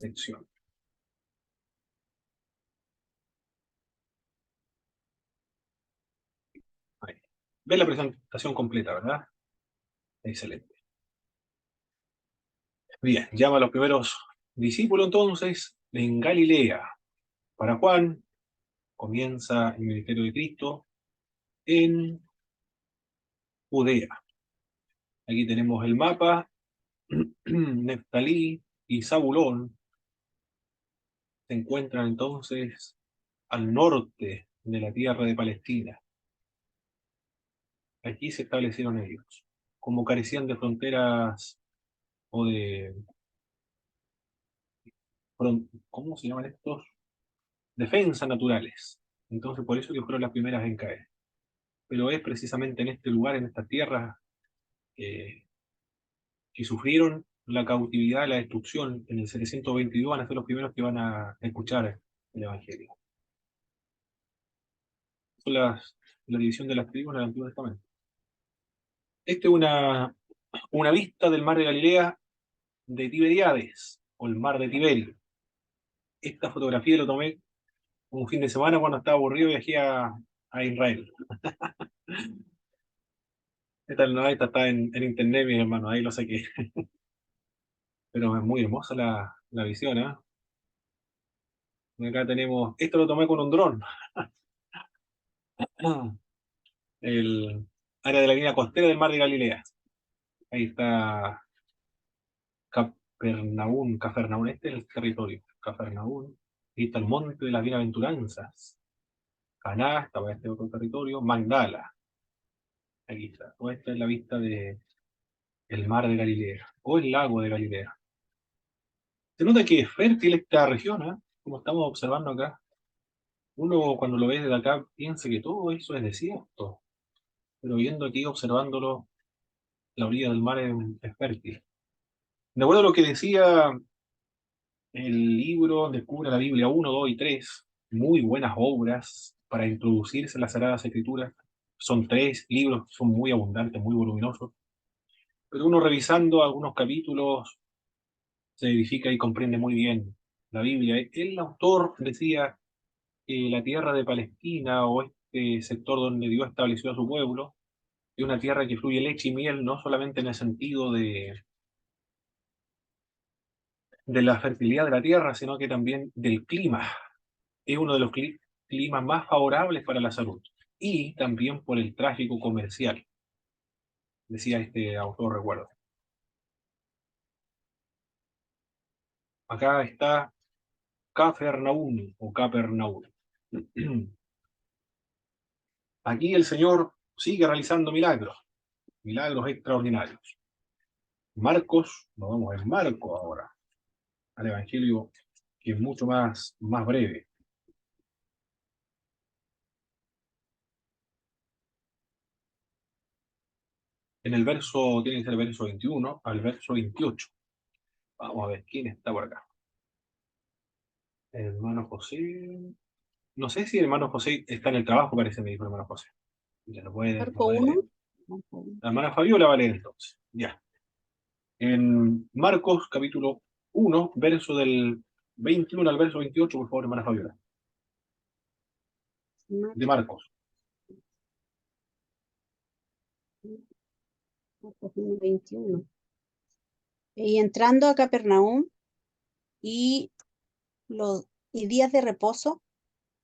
sección. Ahí. Ven la presentación completa, ¿verdad? Excelente. Bien, llama a los primeros discípulos entonces en Galilea. Para Juan comienza el ministerio de Cristo en Judea. Aquí tenemos el mapa. Neftalí y Zabulón se encuentran entonces al norte de la tierra de Palestina. Aquí se establecieron ellos. Como carecían de fronteras o de... ¿Cómo se llaman estos? Defensas naturales. Entonces por eso que fueron las primeras en caer. Pero es precisamente en este lugar, en estas tierras, que sufrieron la cautividad, la destrucción. En el 722 van a ser los primeros que van a escuchar el Evangelio. Son la división de las tribus en el Antiguo Testamento. Esta es una vista del mar de Galilea de Tiberíades, o el mar de Tiberio. Esta fotografía lo tomé un fin de semana cuando estaba aburrido y viajé a Israel. Esta está en internet, mis hermanos, ahí lo saqué. Pero es muy hermosa la visión, ¿eh? Acá tenemos, esto lo tomé con un dron. El área de la línea costera del mar de Galilea. Ahí está Cafarnaún, este es el territorio. Cafarnaún. Ahí está el monte de las bienaventuranzas. Caná, estaba este otro territorio. Magdala. Aquí está. Toda esta es la vista de el mar de Galilea. O el lago de Galilea. Se nota que es fértil esta región, ¿eh? Como estamos observando acá. Uno cuando lo ve desde acá piensa que todo eso es desierto. Pero viendo aquí, observándolo, la orilla del mar es fértil. De acuerdo a lo que decía el libro Descubre la Biblia 1, 2 y 3, muy buenas obras para introducirse en las Sagradas Escrituras. Son 3 libros, son muy abundantes, muy voluminosos. Pero uno revisando algunos capítulos se edifica y comprende muy bien la Biblia. El autor decía que la tierra de Palestina o este sector donde Dios estableció a su pueblo es una tierra que fluye leche y miel, no solamente en el sentido de la fertilidad de la tierra, sino que también del clima. Es uno de los climas más favorables para la salud y también por el tráfico comercial, decía este autor, recuerdo. Acá está Cafarnaún o Capernaum. Aquí el Señor sigue realizando milagros, milagros extraordinarios. Marcos, nos vamos en Marcos ahora, al Evangelio que es mucho más breve. En el verso, tiene que ser el verso 21 al verso 28. Vamos a ver quién está por acá. El hermano José. No sé si el hermano José está en el trabajo, parece, me dijo el hermano José. Ya lo Marco puede 1. leer. La hermana Fabiola va a leer entonces. Ya. En Marcos, capítulo 1, verso del 21 al verso 28, por favor, hermana Fabiola. De Marcos. Marcos 1:21. Y entrando a Capernaum y y días de reposo,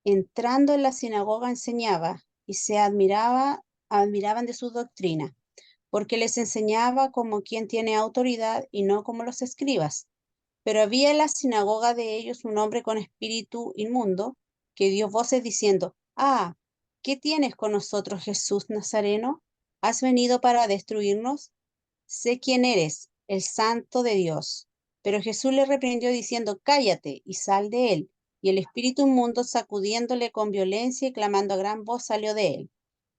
entrando en la sinagoga enseñaba, y se admiraban de su doctrina, porque les enseñaba como quien tiene autoridad y no como los escribas. Pero había en la sinagoga de ellos un hombre con espíritu inmundo, que dio voces diciendo: Ah, ¿qué tienes con nosotros, Jesús Nazareno? ¿Has venido para destruirnos? Sé quién eres, el Santo de Dios. Pero Jesús le reprendió diciendo: Cállate y sal de él. Y el espíritu inmundo, sacudiéndole con violencia y clamando a gran voz, salió de él.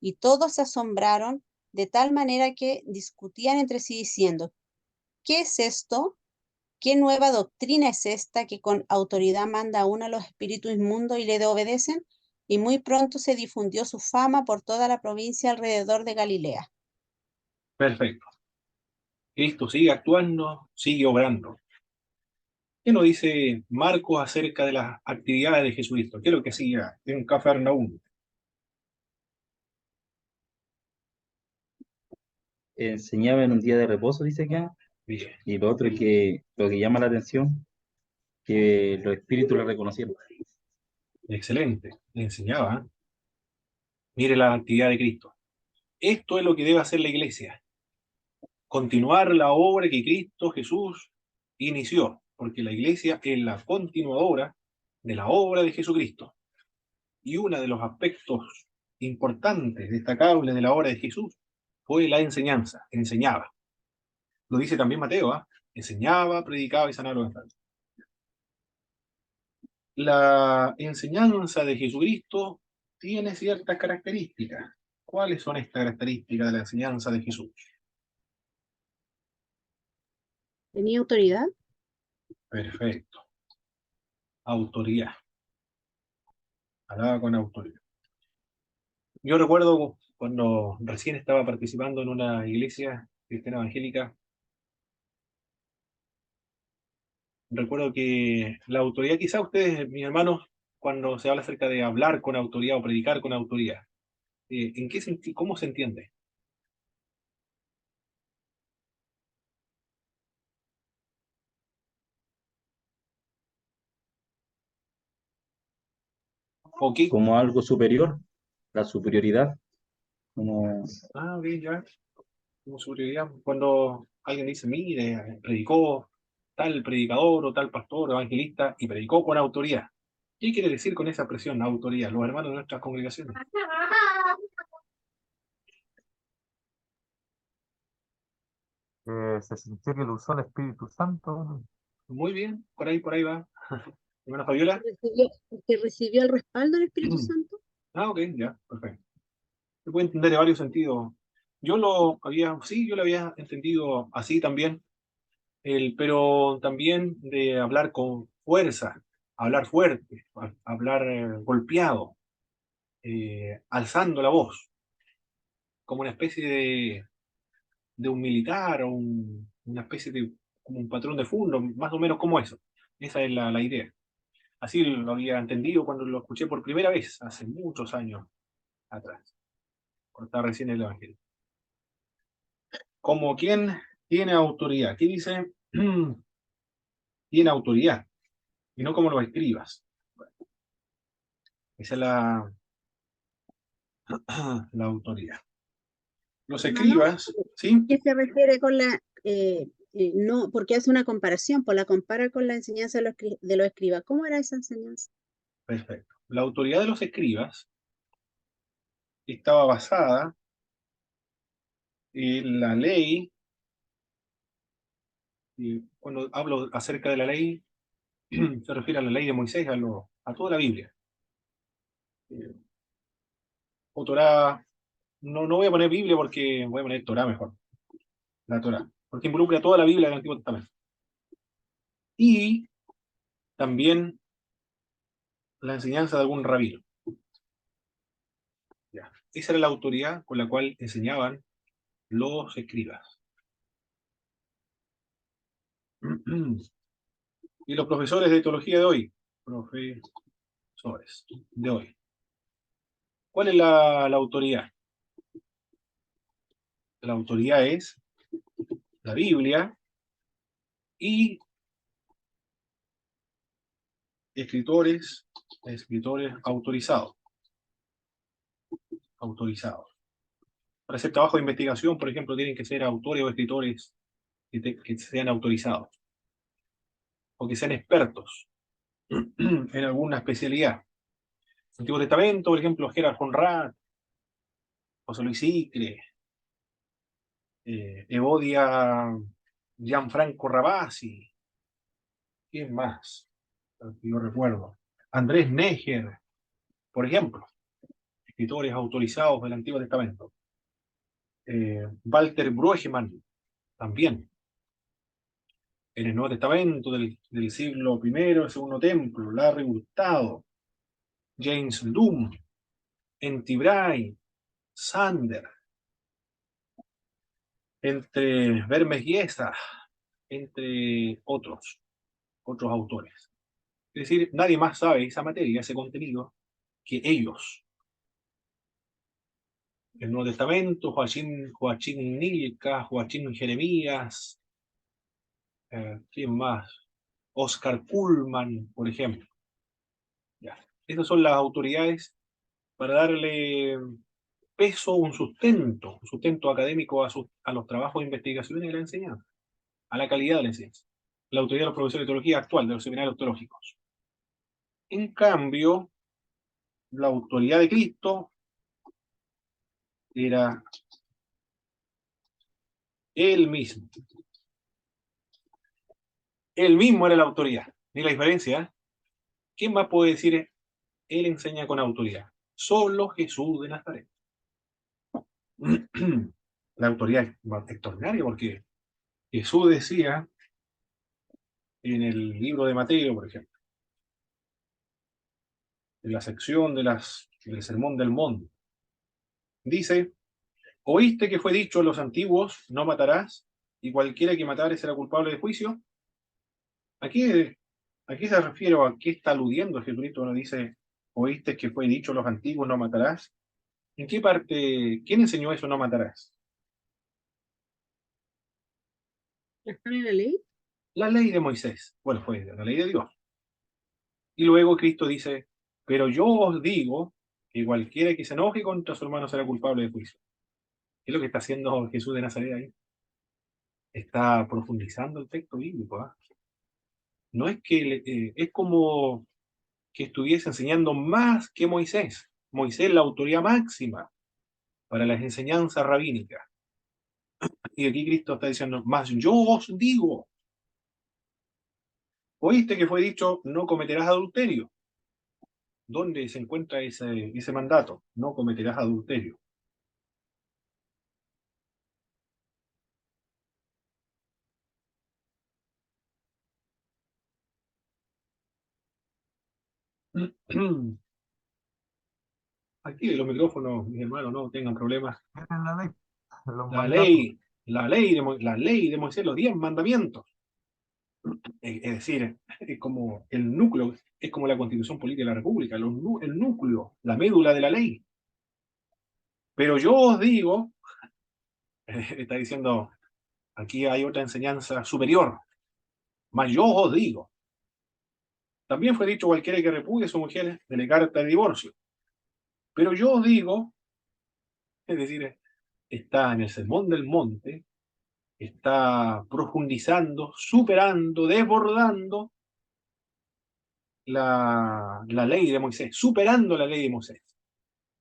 Y todos se asombraron de tal manera que discutían entre sí diciendo: ¿Qué es esto? ¿Qué nueva doctrina es esta que con autoridad manda aún a los espíritus inmundos y le obedecen? Y muy pronto se difundió su fama por toda la provincia alrededor de Galilea. Perfecto. Cristo sigue actuando, sigue obrando. ¿Qué nos dice Marcos acerca de las actividades de Jesucristo? ¿Qué es lo que hacía en Cafarnaúm? Enseñaba en un día de reposo, dice acá, Bien, y lo otro que lo que llama la atención, que los espíritus le reconocieron. excelente. Le enseñaba. Mire la actividad de Cristo. Esto es lo que debe hacer la iglesia. Continuar la obra que Cristo Jesús inició, porque la iglesia es la continuadora de la obra de Jesucristo. Y uno de los aspectos importantes, destacables de la obra de Jesús fue la enseñanza. Enseñaba. Lo dice también Mateo, ¿ah? Enseñaba, predicaba y sanaba a los enfermos. La enseñanza de Jesucristo tiene ciertas características. ¿Cuáles son estas características de la enseñanza de Jesús? ¿Tenía autoridad? Perfecto. Autoridad. Hablaba con autoridad. Yo recuerdo cuando recién estaba participando en una iglesia cristiana evangélica, recuerdo que la autoridad, quizá ustedes, mis hermanos, cuando se habla acerca de hablar con autoridad o predicar con autoridad, ¿en qué cómo se entiende? ¿O qué? Como algo superior, la superioridad, como, Ah, bien, ya. Como superioridad. Cuando alguien dice, mire, predicó tal predicador o tal pastor o evangelista y predicó con autoridad. ¿Qué quiere decir con esa expresión, autoridad? Los hermanos de nuestras congregaciones. Se sintió que lo usó el Espíritu Santo. Muy bien, por ahí va. Hermana Fabiola. Que recibió el respaldo del Espíritu Santo. Ah, ok, ya, perfecto. Se puede entender de varios sentidos. Sí, yo lo había entendido así también, pero también de hablar con fuerza, hablar fuerte, hablar golpeado, alzando la voz, como una especie de un militar o una especie de como un patrón de fondo, más o menos como eso. Esa es la idea. Así lo había entendido cuando lo escuché por primera vez, hace muchos años atrás, cuando estaba recién en el Evangelio. Como quien tiene autoridad. Aquí dice, tiene autoridad, y no como los escribas. Esa es la autoridad. Los Hermano, escribas, ¿sí? ¿qué se refiere con no, porque hace una comparación, pues la compara con la enseñanza de los escribas? ¿Cómo era esa enseñanza? Perfecto. La autoridad de los escribas estaba basada en la ley, y cuando hablo acerca de la ley, se refiere a la ley de Moisés, a toda la Biblia. Eh, o Torá, no voy a poner Biblia porque voy a poner Torá mejor, la Torá, porque involucra toda la Biblia del Antiguo Testamento. Y también la enseñanza de algún rabino. Ya. Esa era la autoridad con la cual enseñaban los escribas. Y los profesores de teología de hoy, profesores de hoy. ¿Cuál es la autoridad? La autoridad es la Biblia y escritores autorizados. Autorizados. Para hacer trabajo de investigación, por ejemplo, tienen que ser autores o escritores que sean autorizados o que sean expertos en alguna especialidad. Antiguo Testamento, por ejemplo, Gerard Conrad, José Luis Sicre, Evodia Gianfranco Rabasi, ¿quién más? Yo recuerdo. Andrés Neger, por ejemplo, escritores autorizados del Antiguo Testamento. Walter Brueggemann, también, en el Nuevo Testamento del siglo I, Segundo Templo, Larry Hurtado, James Doom, N.T. Bray, Sander, entre Bermes Yesa, entre otros. otros autores. Es decir, nadie más sabe esa materia, ese contenido, que ellos. El Nuevo Testamento, Joachim Nilka, Joachim Jeremías, ¿quién más? Oscar Kuhlman, por ejemplo. Ya. Esas son las autoridades para darle peso, un sustento académico a los trabajos de investigación y de la enseñanza, a la calidad de la enseñanza. La autoridad de los profesores de teología actual, de los seminarios teológicos. En cambio, la autoridad de Cristo era él mismo. Él mismo era la autoridad. ¿Ni la diferencia? ¿Eh? ¿Quién más puede decir él enseña con autoridad? Solo Jesús de Nazaret. La autoridad es extraordinaria porque Jesús decía en el libro de Mateo, por ejemplo, en la sección del Sermón del Monte, dice: ¿oíste que fue dicho a los antiguos, no matarás, y cualquiera que matare será culpable de juicio? ¿A qué se refiere o a qué está aludiendo Jesucristo cuando dice: ¿oíste que fue dicho a los antiguos, no matarás? ¿En qué parte, quién enseñó eso, no matarás? ¿Está en la ley? La ley de Moisés. Bueno, fue la ley de Dios. Y luego Cristo dice: pero yo os digo que cualquiera que se enoje contra su hermano será culpable de juicio. ¿Qué es lo que está haciendo Jesús de Nazaret ahí? Está profundizando el texto bíblico. ¿Ah? No es que es como que estuviese enseñando más que Moisés. Moisés es la autoridad máxima para las enseñanzas rabínicas. Y aquí Cristo está diciendo: más yo os digo. ¿Oíste que fue dicho, no cometerás adulterio? ¿Dónde se encuentra ese mandato? No cometerás adulterio. Aquí los micrófonos, mis hermanos, no tengan problemas. Tienen la ley, los La mandatos. ley, la ley de Moisés, los 10 mandamientos. Es decir, es como el núcleo, es como la Constitución Política de la República, el núcleo, la médula de la ley. Pero yo os digo, está diciendo, aquí hay otra enseñanza superior, mas yo os digo. También fue dicho: cualquiera que repudie a su mujer, dele carta de divorcio. Pero yo os digo, es decir, está en el Sermón del Monte, está profundizando, superando, desbordando la ley de Moisés, superando la ley de Moisés.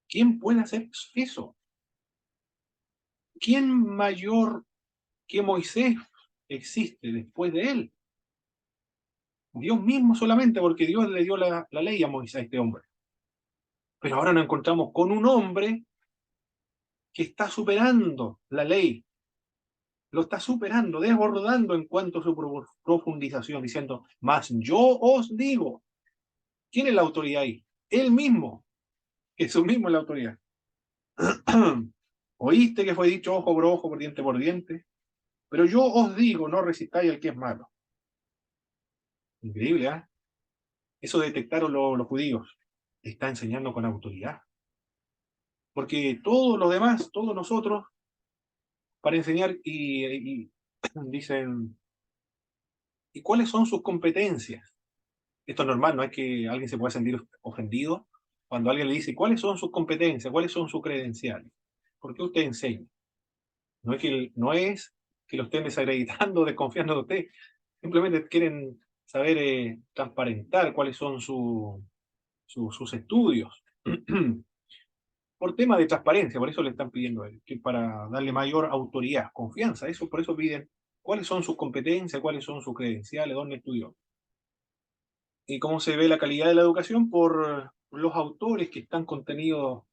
¿Quién puede hacer eso? ¿Quién mayor que Moisés existe después de él? Dios mismo solamente, porque Dios le dio la ley a Moisés, a este hombre. Pero ahora nos encontramos con un hombre que está superando la ley, lo está superando, desbordando en cuanto a su profundización, diciendo: más yo os digo. ¿Quién es la autoridad ahí? Él mismo. Jesús mismo es la autoridad. Oíste que fue dicho ojo por diente por diente, pero yo os digo, no resistáis al que es malo. Increíble, ¿eh? Eso detectaron los judíos. Está enseñando con autoridad. Porque todos los demás, todos nosotros, para enseñar y dicen: ¿y cuáles son sus competencias? Esto es normal, no es que alguien se pueda sentir ofendido cuando alguien le dice: ¿cuáles son sus competencias? ¿Cuáles son sus credenciales? ¿Por qué usted enseña? No es que lo estén desacreditando, desconfiando de usted. Simplemente quieren saber transparentar cuáles son sus estudios. Por tema de transparencia, por eso le están pidiendo a él, que para darle mayor autoridad, confianza, eso, por eso piden cuáles son sus competencias, cuáles son sus credenciales, dónde estudió. Y cómo se ve la calidad de la educación por los autores que están contenidos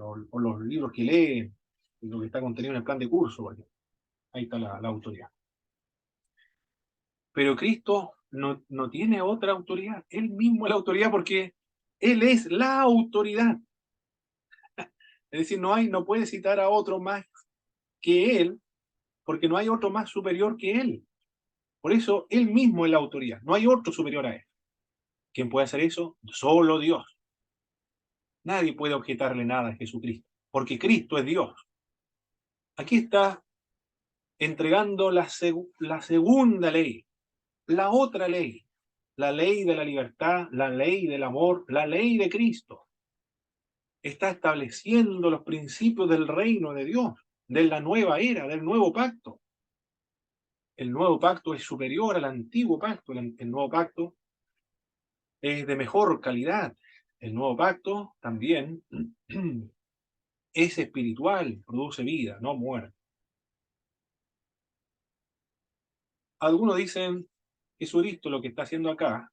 o los libros que leen, lo que está contenido en el plan de curso, por ejemplo. Ahí está la autoridad. Pero Cristo no tiene otra autoridad, Él mismo es la autoridad porque Él es la autoridad. Es decir, no puede citar a otro más que Él, porque no hay otro más superior que Él. Por eso, él mismo es la autoridad. No hay otro superior a él. ¿Quién puede hacer eso? Solo Dios. Nadie puede objetarle nada a Jesucristo, porque Cristo es Dios. Aquí está entregando la segunda ley, la otra ley, la ley de la libertad, la ley del amor, la ley de Cristo. Está estableciendo los principios del reino de Dios, de la nueva era, del nuevo pacto. El nuevo pacto es superior al antiguo pacto. El nuevo pacto es de mejor calidad. El nuevo pacto también es espiritual, produce vida, no muerte. Algunos dicen, Jesucristo lo que está haciendo acá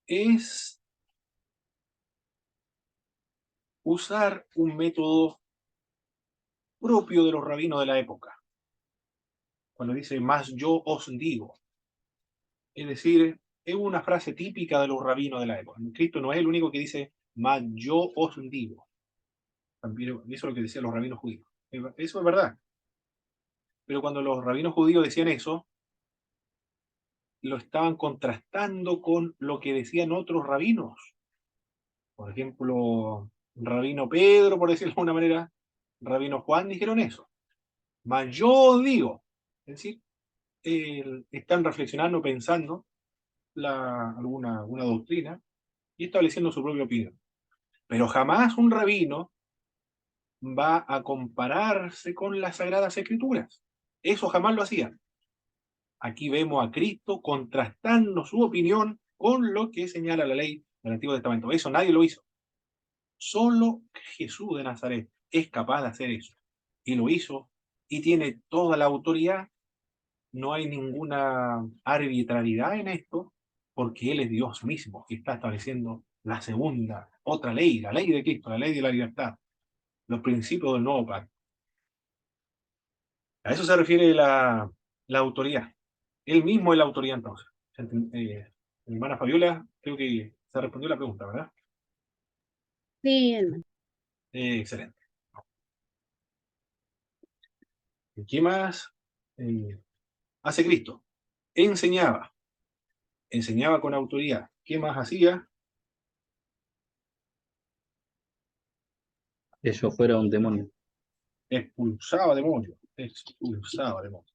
es usar un método propio de los rabinos de la época. Cuando dice, más yo os digo. Es decir, es una frase típica de los rabinos de la época. Cristo no es el único que dice, más yo os digo. También, eso es lo que decían los rabinos judíos. Eso es verdad. Pero cuando los rabinos judíos decían eso, lo estaban contrastando con lo que decían otros rabinos. Por ejemplo, rabino Pedro, por decirlo de alguna manera, rabino Juan dijeron eso. Mas yo os digo, es decir, están reflexionando, pensando alguna doctrina y estableciendo su propia opinión. Pero jamás un rabino va a compararse con las Sagradas Escrituras. Eso jamás lo hacían. Aquí vemos a Cristo contrastando su opinión con lo que señala la ley del Antiguo Testamento. Eso nadie lo hizo. Solo Jesús de Nazaret es capaz de hacer eso. Y lo hizo y tiene toda la autoridad. No hay ninguna arbitrariedad en esto, porque Él es Dios mismo que está estableciendo la segunda, otra ley, la ley de Cristo, la ley de la libertad, los principios del nuevo pacto. A eso se refiere la autoridad. Él mismo es la autoridad entonces. Hermana Fabiola, creo que se respondió la pregunta, ¿verdad? Sí, hermano. Excelente. ¿Y qué más hace Cristo? Enseñaba. Enseñaba con autoridad. ¿Qué más hacía? Eso fuera un demonio. Expulsaba demonios. Expulsaba demonios.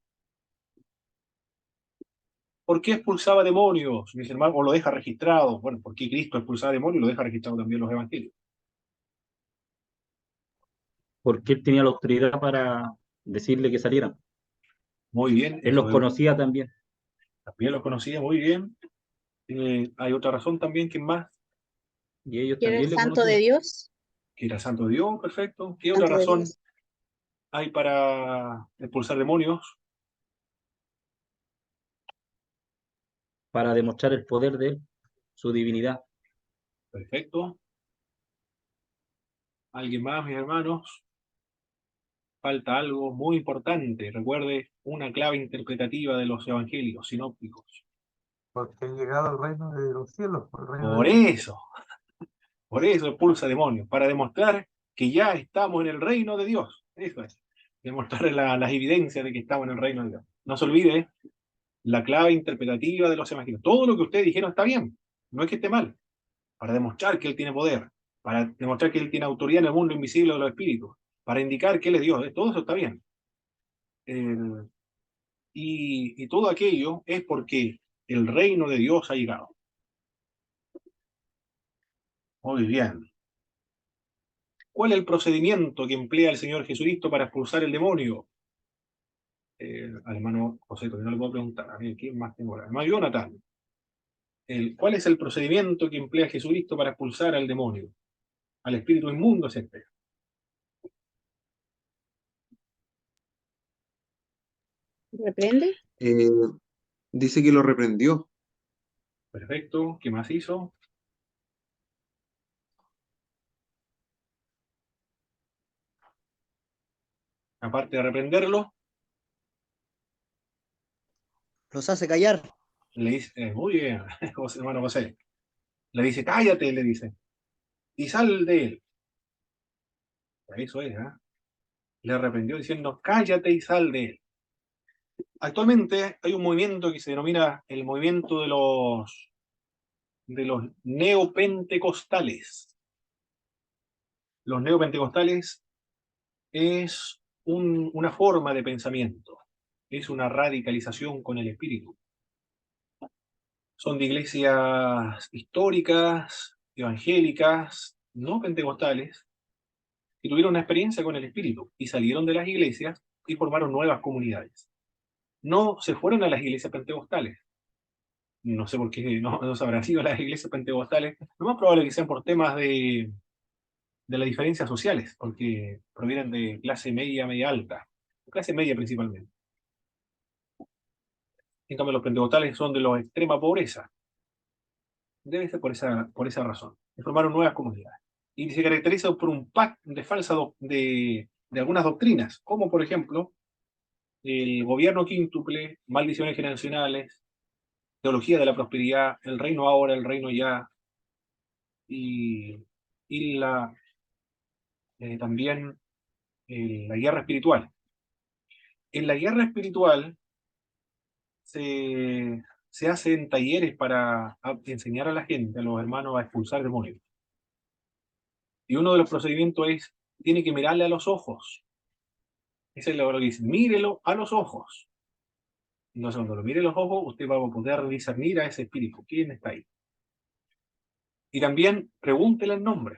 ¿Por qué expulsaba demonios, mis hermanos? O lo deja registrado. Bueno, ¿por qué Cristo expulsaba demonios y lo deja registrado también en los evangelios? Porque él tenía la autoridad para decirle que salieran. Muy bien. Él los conocía también. También los conocía muy bien. Hay otra razón también que más, Y ellos ¿Que era el también le santo de conocían. Dios? que era santo de Dios, perfecto. ¿Qué otra Santo de razón Dios. hay para expulsar demonios? Para demostrar el poder de él, su divinidad. Perfecto. ¿Alguien más, mis hermanos? Falta algo muy importante. Recuerde una clave interpretativa de los evangelios sinópticos. Porque he llegado al reino de los cielos, al reino Por de Dios. por eso expulsa demonios, para demostrar que ya estamos en el reino de Dios. Eso es. Demostrar las evidencias de que estamos en el reino de Dios. No se olvide la clave interpretativa de los evangelios. Todo lo que ustedes dijeron está bien. No es que esté mal. Para demostrar que Él tiene poder, para demostrar que Él tiene autoridad en el mundo invisible de los espíritus, para indicar que Él es Dios. Todo eso está bien. Y todo aquello es porque el reino de Dios ha llegado. Muy bien. ¿Cuál es el procedimiento que emplea el Señor Jesucristo para expulsar el demonio? Al hermano José, todavía no le puedo preguntar. A ver, ¿quién más tengo ahora? Hermano Jonathan. ¿Cuál es el procedimiento que emplea Jesucristo para expulsar al demonio? Al espíritu inmundo, etc. ¿Reprende? Eh, dice que lo reprendió. Perfecto. ¿Qué más hizo? Aparte de reprenderlo, Los hace callar. le dice, muy bien, hermano José. Le dice, cállate, le dice, y sal de él. Eso es, ¿eh? Le reprendió diciendo, cállate y sal de él. Actualmente hay un movimiento que se denomina el movimiento de los neopentecostales. Los neopentecostales es una forma de pensamiento, es una radicalización con el espíritu. Son de iglesias históricas, evangélicas, no pentecostales, que tuvieron una experiencia con el espíritu y salieron de las iglesias y formaron nuevas comunidades. No se fueron a las iglesias pentecostales. No sé por qué no se habrán ido a las iglesias pentecostales. Lo más probable es que sean por temas de las diferencias sociales, porque provienen de clase media, media alta, clase media principalmente. En cambio, los pentecostales son de la extrema pobreza. Debe ser por esa razón. Y formaron nuevas comunidades. Y se caracteriza por un pack de de algunas doctrinas, como por ejemplo el gobierno quíntuple, maldiciones generacionales, teología de la prosperidad, el reino ahora, el reino ya, y, y también la guerra espiritual. En la guerra espiritual se hacen talleres para enseñar a la gente, a los hermanos, a expulsar demonios. Y uno de los procedimientos es, tiene que mirarle a los ojos. Ese es lo que dice, mírelo a los ojos. Entonces, cuando lo mire a los ojos, usted va a poder discernir a ese espíritu. ¿Quién está ahí? Y también pregúntele el nombre.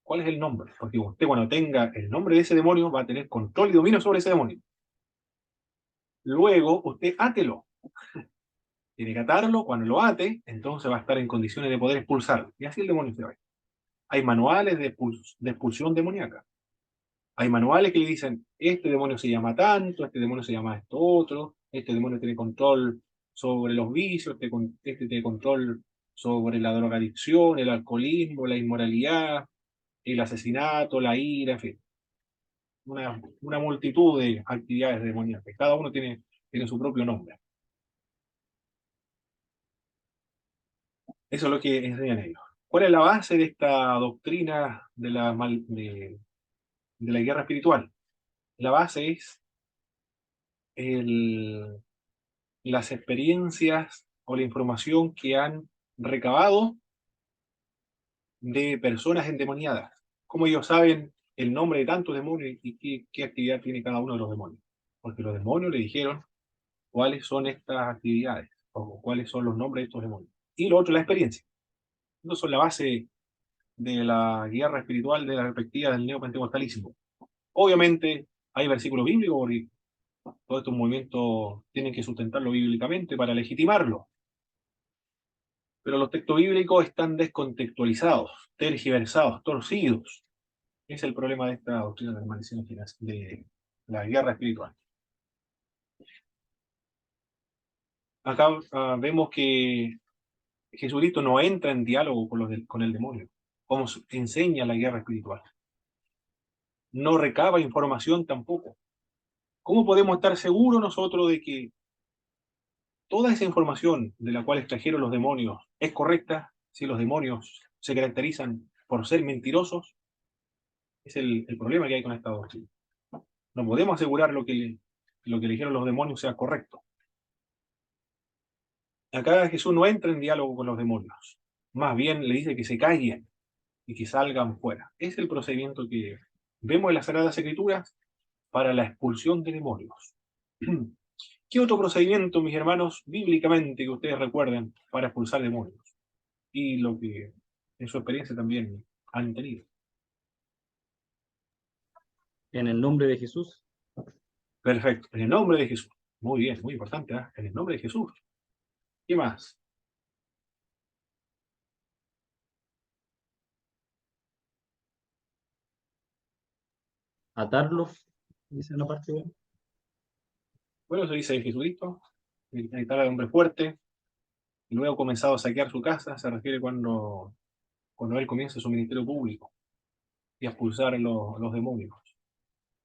¿Cuál es el nombre? Porque usted cuando tenga el nombre de ese demonio va a tener control y dominio sobre ese demonio. Luego, usted átelo. Tiene que atarlo, cuando lo ate, entonces va a estar en condiciones de poder expulsarlo. Y así el demonio se va. Hay manuales de expulsión demoníaca. Hay manuales que le dicen, este demonio se llama tanto, este demonio se llama esto otro, este demonio tiene control sobre los vicios, este tiene control sobre la drogadicción, el alcoholismo, la inmoralidad, el asesinato, la ira, en fin. Una multitud de actividades demoníacas. Cada uno tiene su propio nombre. Eso es lo que enseñan ellos. ¿Cuál es la base de esta doctrina de la guerra espiritual? La base es el, las experiencias o la información que han recabado de personas endemoniadas. ¿Cómo ellos saben el nombre de tantos demonios y qué actividad tiene cada uno de los demonios? Porque los demonios le dijeron cuáles son estas actividades o cuáles son los nombres de estos demonios. Y lo otro, la experiencia. Estos son la base de la guerra espiritual de la perspectiva del neopentecostalismo. Obviamente hay versículos bíblicos porque todos estos movimientos tienen que sustentarlo bíblicamente para legitimarlo. Pero los textos bíblicos están descontextualizados, tergiversados, torcidos. Es el problema de esta doctrina de las maldiciones de la guerra espiritual. Acá vemos que Jesucristo no entra en diálogo con el demonio, como enseña la guerra espiritual. No recaba información tampoco. ¿Cómo podemos estar seguros nosotros de que toda esa información de la cual extrajeron los demonios es correcta si los demonios se caracterizan por ser mentirosos? Es el problema que hay con esta doctrina. No podemos asegurar lo que le dijeron los demonios sea correcto. Acá Jesús no entra en diálogo con los demonios. Más bien le dice que se callen y que salgan fuera. Es el procedimiento que vemos en las Sagradas Escrituras para la expulsión de demonios. ¿Qué otro procedimiento, mis hermanos, bíblicamente que ustedes recuerden para expulsar demonios? Y lo que en su experiencia también han tenido. En el nombre de Jesús, Perfecto. En el nombre de Jesús. Muy bien, muy importante, ¿eh? En el nombre de Jesús. ¿Qué más? atarlos, dice la parte B. Bueno, eso dice Jesucristo. Necesitaba de hombre fuerte. Y luego ha comenzado a saquear su casa. Se refiere cuando él comienza su ministerio público y a expulsar los demonios.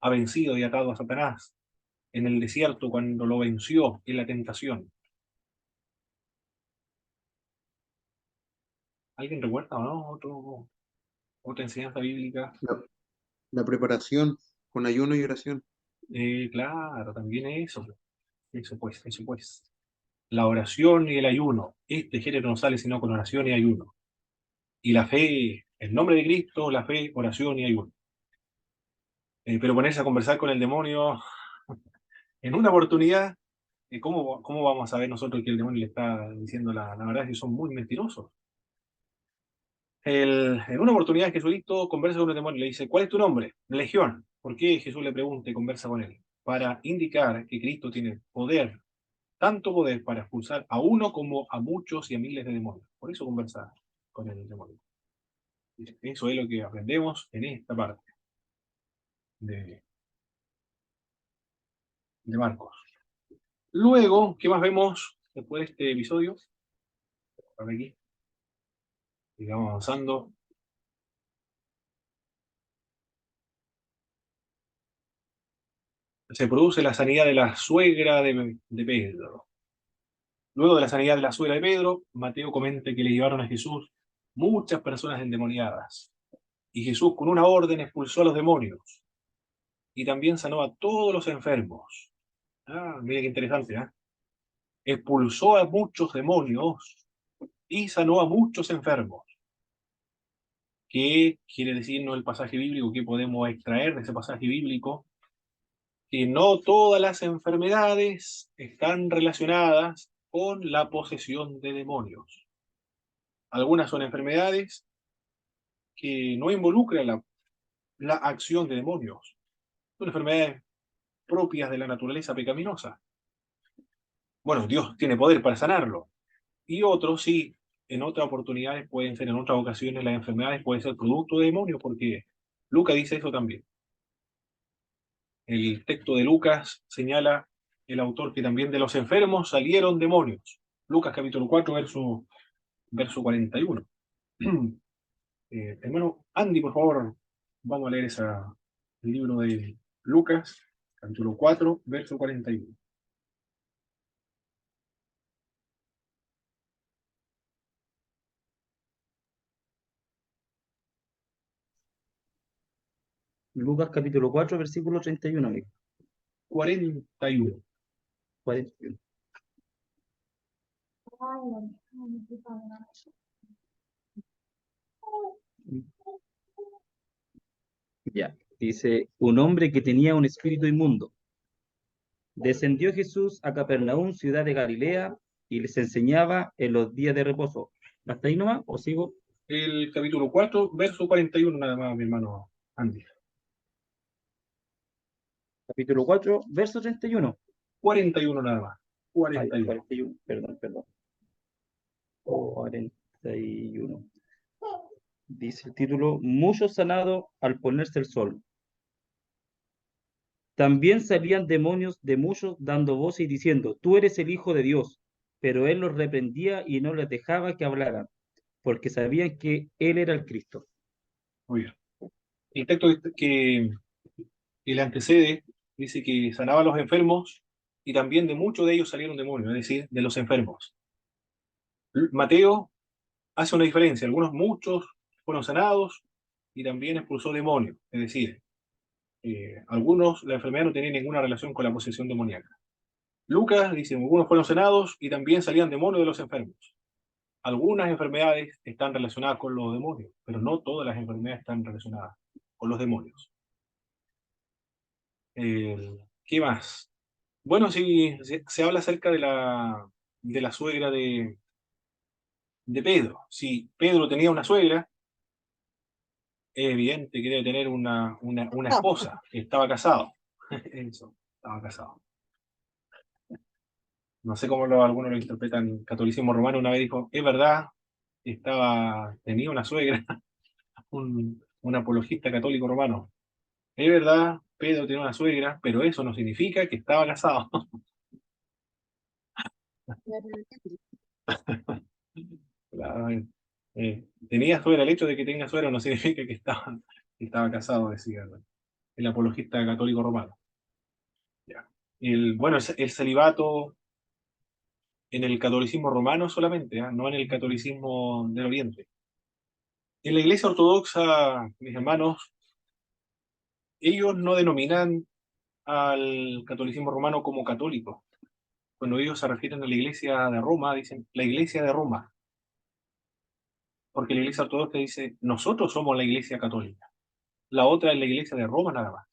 Ha vencido y atado a Satanás en el desierto cuando lo venció en la tentación. ¿Alguien recuerda o no otra enseñanza bíblica? La preparación con ayuno y oración. Claro, también eso. Eso pues, eso pues. La oración y el ayuno. Este género no sale sino con oración y ayuno. Y la fe, en nombre de Cristo, la fe, oración y ayuno. Pero ponerse a conversar con el demonio en una oportunidad, ¿cómo vamos a saber nosotros que el demonio le está diciendo la verdad si son muy mentirosos? En una oportunidad Jesucristo conversa con un demonio y le dice, ¿cuál es tu nombre? Legión. ¿Por qué Jesús le pregunta y conversa con él? Para indicar que Cristo tiene poder, tanto poder para expulsar a uno como a muchos y a miles de demonios. Por eso conversa con el demonio. Eso es lo que aprendemos en esta parte de, de Marcos. Luego, ¿qué más vemos después de este episodio? Por aquí. Sigamos avanzando. Se produce la sanidad de la suegra de Pedro. Luego de la sanidad de la suegra de Pedro, Mateo comenta que le llevaron a Jesús muchas personas endemoniadas. Y Jesús con una orden expulsó a los demonios. Y también sanó a todos los enfermos. Mira qué interesante, ¿eh? Expulsó a muchos demonios y sanó a muchos enfermos. ¿Qué quiere decirnos el pasaje bíblico? ¿Qué podemos extraer de ese pasaje bíblico? Que no todas las enfermedades están relacionadas con la posesión de demonios. Algunas son enfermedades que no involucran la acción de demonios. Son enfermedades propias de la naturaleza pecaminosa. Bueno, Dios tiene poder para sanarlo. Y otros sí, en otras oportunidades pueden ser, en otras ocasiones las enfermedades pueden ser producto de demonios, porque Lucas dice eso también. El texto de Lucas señala el autor que también de los enfermos salieron demonios. Lucas capítulo 4, verso 41. Hermano Andy, por favor, vamos a leer el libro de Lucas, capítulo 4, verso 41. Lucas capítulo 4, versículo 31, amigo. 41. 41. Ya, dice, un hombre que tenía un espíritu inmundo. Descendió Jesús a Capernaum, ciudad de Galilea, y les enseñaba en los días de reposo. ¿Hasta ahí nomás o sigo? El capítulo 4, verso 41, nada más, mi hermano Andy. Capítulo 4, verso 31. 41 nada más. Ay, 41. 41, perdón. 41. Dice el título, muchos sanados al ponerse el sol. También salían demonios de muchos dando voces y diciendo, tú eres el Hijo de Dios. Pero él los reprendía y no les dejaba que hablaran, porque sabían que él era el Cristo. Muy bien. El texto que le antecede dice que sanaba a los enfermos y también de muchos de ellos salieron demonios, es decir, de los enfermos. Mateo hace una diferencia. Muchos fueron sanados y también expulsó demonios. Es decir, algunos, la enfermedad no tenía ninguna relación con la posesión demoníaca. Lucas dice, algunos fueron sanados y también salían demonios de los enfermos. Algunas enfermedades están relacionadas con los demonios, pero no todas las enfermedades están relacionadas con los demonios. ¿Qué más? Bueno, sí, se habla acerca de la suegra de Pedro. Si Pedro tenía una suegra, es evidente que debe tener una esposa, que estaba casado. Eso, estaba casado. No sé cómo algunos lo interpretan. Catolicismo romano una vez dijo, es verdad, tenía una suegra, un apologista católico romano. Es verdad, Pedro tenía una suegra, pero eso no significa que estaba casado. Claro, tenía suegra, el hecho de que tenga suegra no significa que estaba casado, decía el apologista católico romano. Ya. Bueno, el celibato en el catolicismo romano solamente, no en el catolicismo del Oriente. En la Iglesia Ortodoxa, mis hermanos, ellos no denominan al catolicismo romano como católico. Cuando ellos se refieren a la iglesia de Roma, dicen la iglesia de Roma, porque la iglesia ortodoxa dice, nosotros somos la iglesia católica. La otra es la iglesia de Roma nada más.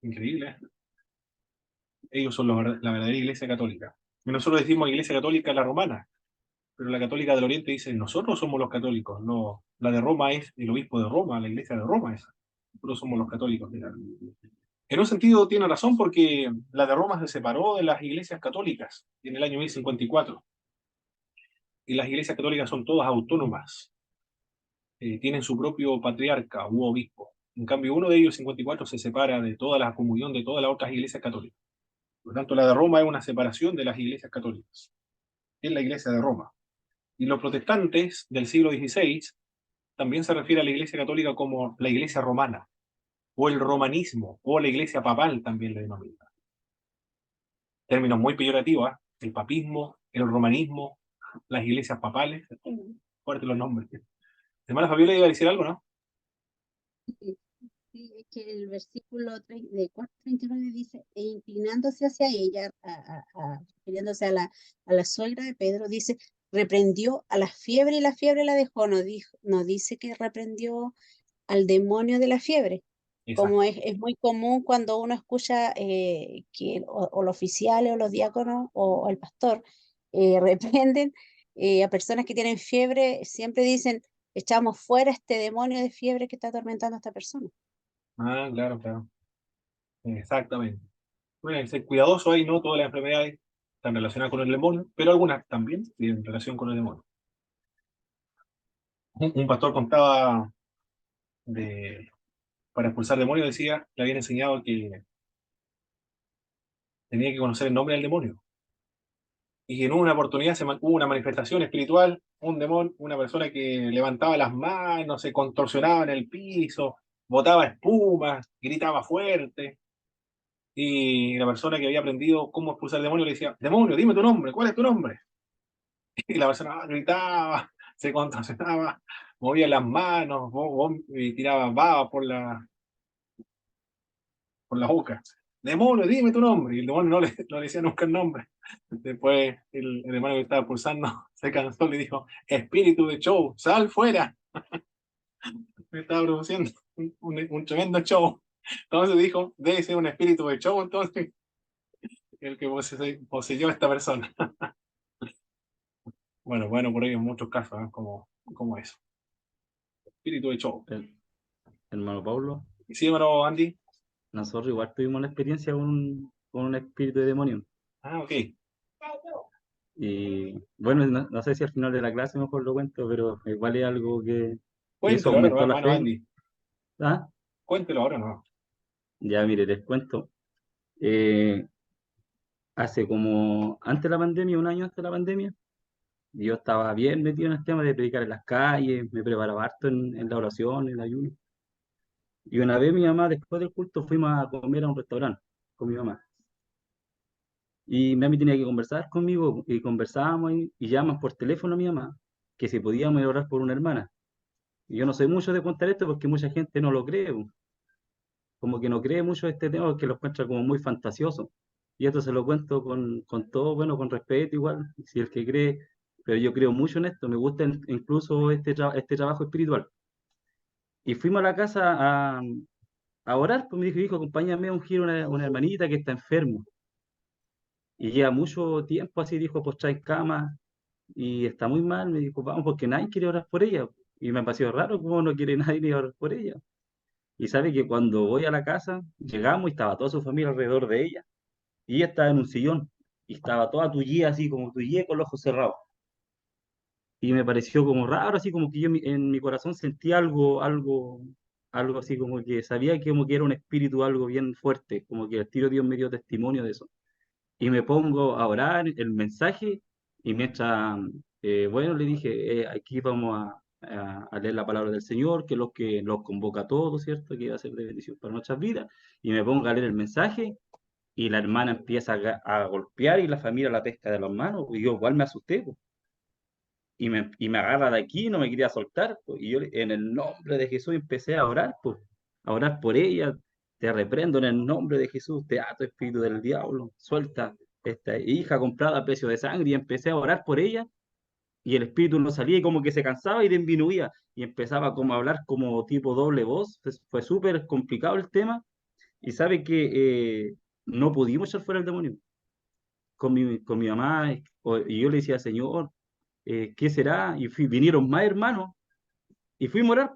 Increíble, ¿eh? Ellos son la verdadera iglesia católica. Y nosotros decimos iglesia católica la romana, pero la católica del Oriente dice, nosotros somos los católicos. No, la de Roma es el obispo de Roma, la iglesia de Roma es. Nosotros somos los católicos. En un sentido tiene razón porque la de Roma se separó de las iglesias católicas en el año 1054. Y las iglesias católicas son todas autónomas. Tienen su propio patriarca u obispo. En cambio, uno de ellos, 54, se separa de toda la comunión de todas las otras iglesias católicas. Por lo tanto, la de Roma es una separación de las iglesias católicas. Es la iglesia de Roma. Y los protestantes del siglo XVI también se refiere a la iglesia católica como la iglesia romana, o el romanismo, o la iglesia papal también le denomina. Términos muy peyorativos, ¿eh? El papismo, el romanismo, las iglesias papales, fuertes los nombres. Hermana Fabiola iba a decir algo, ¿no? Sí, es que el versículo de 4:39 dice, e inclinándose hacia ella, refiriéndose a la suegra de Pedro, dice, reprendió a la fiebre y la fiebre la dejó. No dice que reprendió al demonio de la fiebre, como Exacto. es muy común cuando uno escucha que o los oficiales o los diáconos o el pastor reprenden a personas que tienen fiebre, siempre dicen, echamos fuera este demonio de fiebre que está atormentando a esta persona. Ah, claro, claro. Exactamente. Bueno, hay que ser cuidadoso ahí, no todas las enfermedades están relacionadas con el demonio, pero algunas también tienen relación con el demonio. Un pastor contaba de, para expulsar demonios, decía, le habían enseñado que tenía que conocer el nombre del demonio. Y en una oportunidad hubo una manifestación espiritual, un demonio, una persona que levantaba las manos, se contorsionaba en el piso, botaba espuma, gritaba fuerte. Y la persona que había aprendido cómo expulsar el demonio le decía, demonio, dime tu nombre, ¿cuál es tu nombre? Y la persona gritaba, se contorsionaba, movía las manos, y tiraba baba por la boca. Demonio, dime tu nombre. Y el demonio no le decía nunca el nombre. Después el demonio que estaba pulsando se cansó y le dijo, espíritu de show, sal fuera. Me estaba produciendo un tremendo show. Entonces dijo, debe ser un espíritu de show, entonces, el que poseyó a esta persona. Bueno, por ahí en muchos casos, ¿eh? Como eso. Espíritu de show. Hermano Pablo, ¿Y sí, hermano Andy? nosotros igual tuvimos una experiencia con un espíritu de demonio. Ah, ok. Y bueno, no sé si al final de la clase mejor lo cuento, pero igual es algo que eso Cuéntelo ahora, aumentó la hermano fe. Andy. ¿Ah? Cuéntelo ahora, ¿no? Ya, mire, les cuento. Eh, Hace como, antes de la pandemia, un año antes de la pandemia, yo estaba bien metido en el tema de predicar en las calles, me preparaba harto en la oración, en el ayuno. Y una vez mi mamá, después del culto, fuimos a comer a un restaurante con mi mamá. Y mami tenía que conversar conmigo y conversábamos y llaman por teléfono a mi mamá que si podíamos ir a orar por una hermana. Y yo no soy mucho de contar esto porque mucha gente no lo cree, como que no cree mucho este tema porque lo encuentra como muy fantasioso. Y esto se lo cuento con todo, bueno, con respeto igual, si el que cree, pero yo creo mucho en esto, me gusta incluso este trabajo espiritual. Y fuimos a la casa a orar, pues me dijo, hijo, acompáñame a ungir una hermanita que está enfermo. Y lleva mucho tiempo así, dijo, postrada en cama, y está muy mal, me dijo, vamos, porque nadie quiere orar por ella. Y me pareció raro cómo no quiere nadie ni orar por ella. Y sabe que cuando voy a la casa, llegamos y estaba toda su familia alrededor de ella, y ella estaba en un sillón, y estaba toda tullida así, como tullida con los ojos cerrados. Y me pareció como raro, así como que yo en mi corazón sentía algo así como que sabía que como que era un espíritu, algo bien fuerte, como que el tiro Dios me dio testimonio de eso. Y me pongo a orar el mensaje y mientras, bueno, le dije, aquí vamos a leer la palabra del Señor, que los convoca a todos, ¿cierto? Que va a ser de bendición para nuestras vidas. Y me pongo a leer el mensaje y la hermana empieza a golpear y la familia la pesca de las manos. Y yo igual me asusté, pues. Y me agarra de aquí, no me quería soltar, pues. Y yo en el nombre de Jesús empecé a orar, pues, a orar por ella. Te reprendo en el nombre de Jesús, te ato espíritu del diablo, suelta. esta hija comprada a precio de sangre, y empecé a orar por ella, y el espíritu no salía y como que se cansaba y disminuía, y empezaba como a hablar como tipo doble voz. Fue súper complicado el tema, y sabe que no pudimos echar fuera el demonio con mi mamá, y yo le decía, Señor, ¿qué será? Y vinieron más hermanos, y fuimos a orar,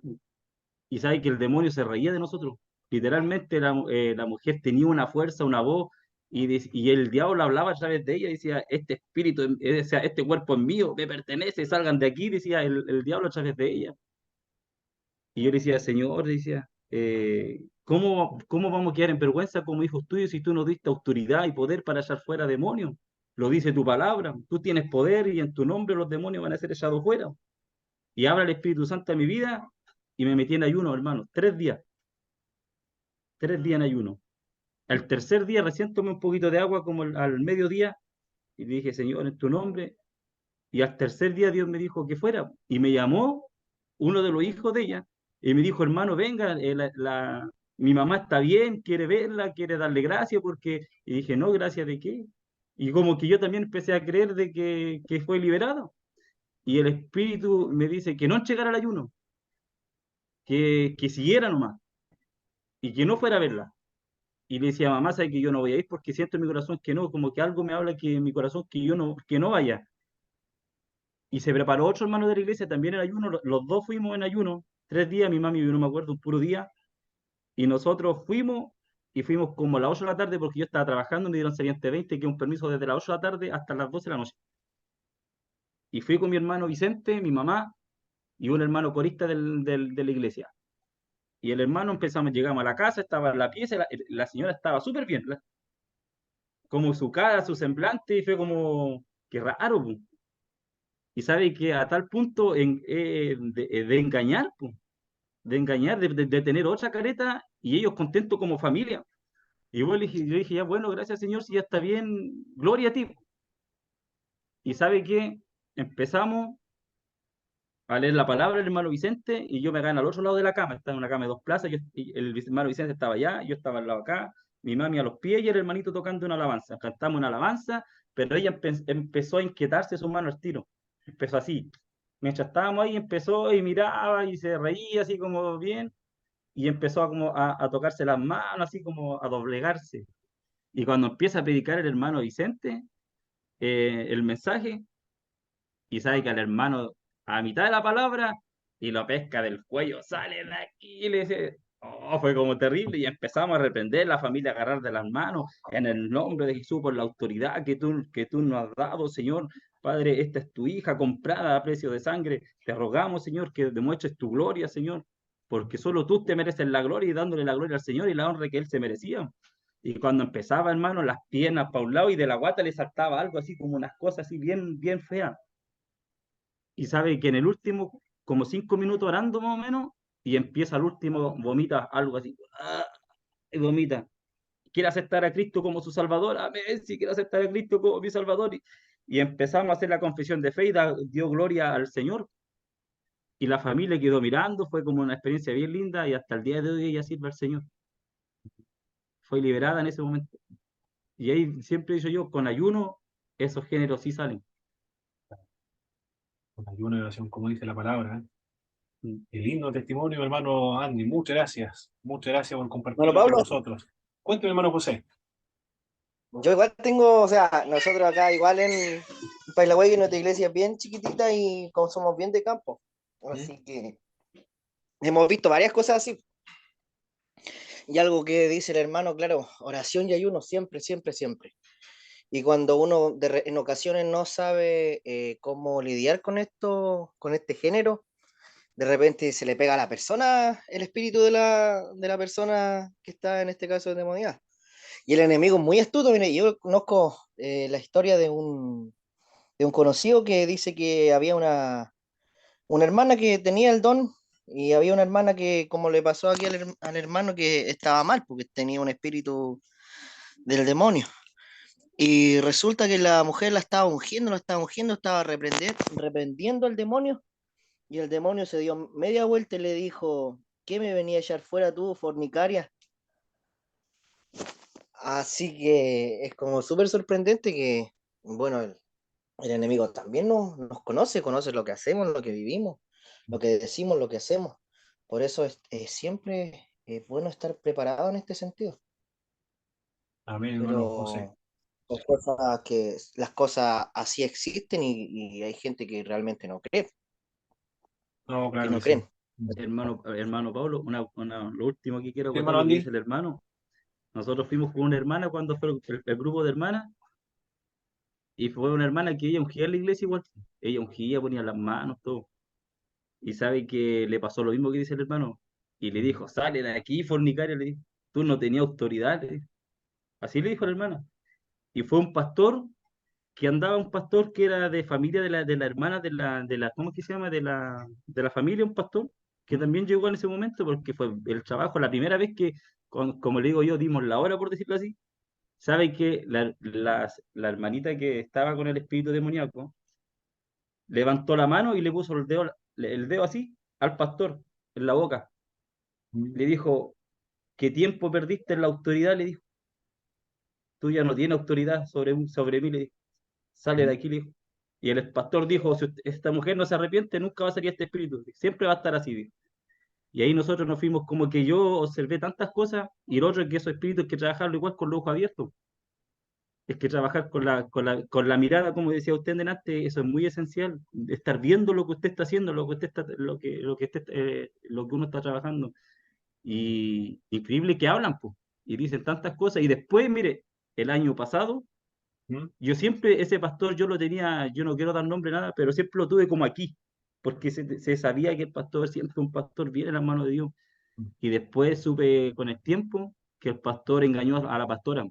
y sabe que el demonio se reía de nosotros. Literalmente la mujer tenía una fuerza, una voz, y el diablo hablaba a través de ella, decía, este espíritu, o sea, este cuerpo es mío, me pertenece, salgan de aquí, decía el diablo a través de ella. Y yo le decía, Señor, decía, ¿cómo vamos a quedar en vergüenza como hijos tuyos si tú nos diste autoridad y poder para echar fuera demonios? Lo dice tu palabra, tú tienes poder y en tu nombre los demonios van a ser echados fuera. Y habla el Espíritu Santo en mi vida y me metí en ayuno, hermano, 3 días en ayuno. Al tercer día recién tomé un poquito de agua como al mediodía y dije, Señor, en tu nombre. Y al tercer día Dios me dijo que fuera. Y me llamó uno de los hijos de ella y me dijo, hermano, venga, mi mamá está bien, quiere verla, quiere darle gracias porque... Y dije, no, gracias de qué. Y como que yo también empecé a creer de que fue liberado. Y el Espíritu me dice que no llegara al ayuno, que siguiera nomás y que no fuera a verla. Y le decía, mamá, sabe que yo no voy a ir porque siento en mi corazón que no, como que algo me habla que en mi corazón que no vaya. Y se preparó otro hermano de la iglesia también en ayuno, los dos fuimos en ayuno, 3 días, mi mami, yo no me acuerdo, un puro día, y nosotros fuimos, y fuimos como a las 8 de la tarde porque yo estaba trabajando, me dieron saliente 20, que es un permiso desde las 8 de la tarde hasta las 12 de la noche. Y fui con mi hermano Vicente, mi mamá, y un hermano corista de la iglesia. Y el hermano empezamos, llegamos a la casa, estaba en la pieza, la señora estaba súper bien, como su cara, su semblante, y fue como, qué raro, po. Y sabe que a tal punto de engañar, po, de engañar, de tener otra careta, y ellos contentos como familia. Y yo dije, ya bueno, gracias Señor, si ya está bien, gloria a ti. Y sabe que empezamos a leer la palabra del hermano Vicente, y yo me gano al otro lado de la cama, estaba en una cama de 2 plazas, y el hermano Vicente estaba allá, yo estaba al lado acá, mi mami a los pies y el hermanito tocando una alabanza. Cantamos una alabanza, pero ella empezó a inquietarse su mano al tiro. Empezó así. Mientras estábamos ahí, empezó y miraba y se reía así como bien, y empezó a tocarse las manos, así como a doblegarse. Y cuando empieza a predicar el hermano Vicente, el mensaje, y sabe que al hermano a mitad de la palabra y lo pesca del cuello, sale de aquí, y le dice, oh, fue como terrible, y empezamos a reprender, la familia a agarrar de las manos, en el nombre de Jesús, por la autoridad que tú nos has dado, Señor. Padre, esta es tu hija comprada a precio de sangre, te rogamos, Señor, que demuestres tu gloria, Señor, porque solo tú te mereces la gloria, y dándole la gloria al Señor y la honra que él se merecía. Y cuando empezaba, hermano, las piernas para un lado y de la guata le saltaba algo así como unas cosas así bien, bien feas. Y sabe que en el último, como 5 minutos orando más o menos, y empieza al último, vomita algo así, y vomita. Quiere aceptar a Cristo como su Salvador, amén, si quiere aceptar a Cristo como mi Salvador. Y empezamos a hacer la confesión de fe y dio gloria al Señor. Y la familia quedó mirando, fue como una experiencia bien linda, y hasta el día de hoy ella sirve al Señor. Fue liberada en ese momento. Y ahí siempre he dicho yo, con ayuno, esos géneros sí salen. Con ayuno y oración, como dice la palabra. Mm. Qué lindo testimonio, hermano Andy. Muchas gracias. Muchas gracias por Bueno, compartirlo con Pablo, nosotros. Cuéntame, hermano José. yo igual tengo, o sea, nosotros acá igual en Pailagüey, nuestra iglesia es bien chiquitita y como somos bien de campo. ¿Mm? Así que hemos visto varias cosas así. Y algo que dice el hermano, claro, oración y ayuno siempre, siempre, siempre. Y cuando uno en ocasiones no sabe cómo lidiar con esto, con este género, de repente se le pega a la persona el espíritu de la persona que está en este caso endemoniada. Y el enemigo es muy astuto. Mire, yo conozco la historia de un conocido que dice que había una hermana que tenía el don, y había una hermana que, como le pasó aquí al hermano, que estaba mal porque tenía un espíritu del demonio. Y resulta que la mujer la estaba ungiendo, estaba reprendiendo al demonio, y el demonio se dio media vuelta y le dijo, ¿qué me venía a echar fuera tú, fornicaria? Así que es como súper sorprendente que, bueno, el enemigo también nos conoce, conoce lo que hacemos, lo que vivimos, lo que decimos, lo que hacemos. Por eso siempre es bueno estar preparado en este sentido. Amén, hermano José. Pero son cosas que las cosas así existen y hay gente que realmente no cree, No, que claro no que sí. creen. Hermano Pablo, lo último que quiero Sí, acotar hermano lo que dice Andy. el hermano. Nosotros fuimos con una hermana cuando fue el grupo de hermanas, y fue una hermana que ella ungía en la iglesia igual. Ella ungía, ponía las manos, todo. Y sabe que le pasó lo mismo que dice el hermano. Y le dijo, sale de aquí, fornicario, le dijo. Tú no tenías autoridad, le dijo. Así le dijo el hermano. Y fue un pastor que andaba, un pastor que era de familia de la hermana ¿cómo es que se llama? De la familia, un pastor, que ¿Mm? también llegó en ese momento porque fue el trabajo, la primera vez que, como le digo yo, dimos la hora, por decirlo así. Sabe que la hermanita que estaba con el espíritu demoníaco levantó la mano y le puso el dedo así al pastor en la boca. ¿Mm? Le dijo, ¿qué tiempo perdiste en la autoridad? Le dijo, tú ya no tienes autoridad sobre mí, le dijo, sale de ¿Mm? aquí, le dijo. Y el pastor dijo, si esta mujer no se arrepiente, nunca va a salir este espíritu, siempre va a estar así, dijo. Y ahí nosotros nos fuimos como que yo observé tantas cosas, y lo otro es que esos espíritus hay que trabajarlo igual con los ojos abiertos. Es que trabajar con la mirada, como decía usted delante, eso es muy esencial, estar viendo lo que usted está haciendo, lo que uno está trabajando. Y increíble que hablan, pues, y dicen tantas cosas. Y después, mire, el año pasado, ¿Mm? yo siempre, ese pastor, yo lo tenía, yo no quiero dar nombre nada, pero siempre lo tuve como aquí, porque se sabía que el pastor, siempre un pastor viene en las manos de Dios. ¿Mm? Y después supe con el tiempo que el pastor engañó a la pastora,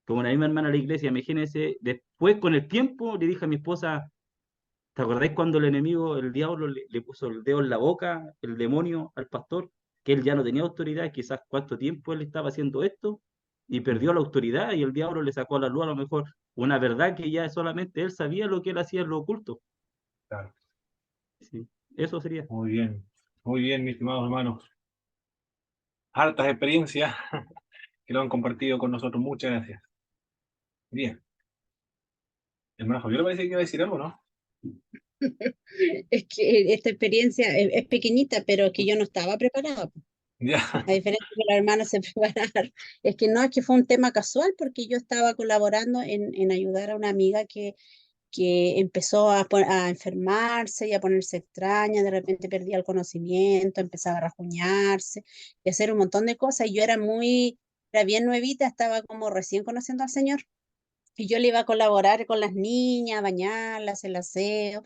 como la misma hermana de la iglesia. Imagínense, después con el tiempo le dije a mi esposa, ¿te acordáis cuando el enemigo, el diablo, le puso el dedo en la boca, el demonio, al pastor? Que él ya no tenía autoridad, quizás cuánto tiempo él estaba haciendo esto, y ¿Mm? perdió la autoridad, y el diablo le sacó a la luz a lo mejor una verdad que ya solamente él sabía lo que él hacía en lo oculto. Claro. Sí, eso sería. Muy bien, mis estimados hermanos. Hartas experiencias que lo han compartido con nosotros. Muchas gracias. Bien. Hermano Javier, parece que iba a decir algo, ¿no? Es que esta experiencia es pequeñita, pero es que yo no estaba preparada, po. Ya. A diferencia de que los hermanos se prepararon. Es que no, es que fue un tema casual porque yo estaba colaborando en ayudar a una amiga que empezó a enfermarse y a ponerse extraña, de repente perdía el conocimiento, empezaba a rajuñarse y a hacer un montón de cosas. Y yo era bien nuevita, estaba como recién conociendo al Señor. Y yo le iba a colaborar con las niñas, a bañarlas, el aseo.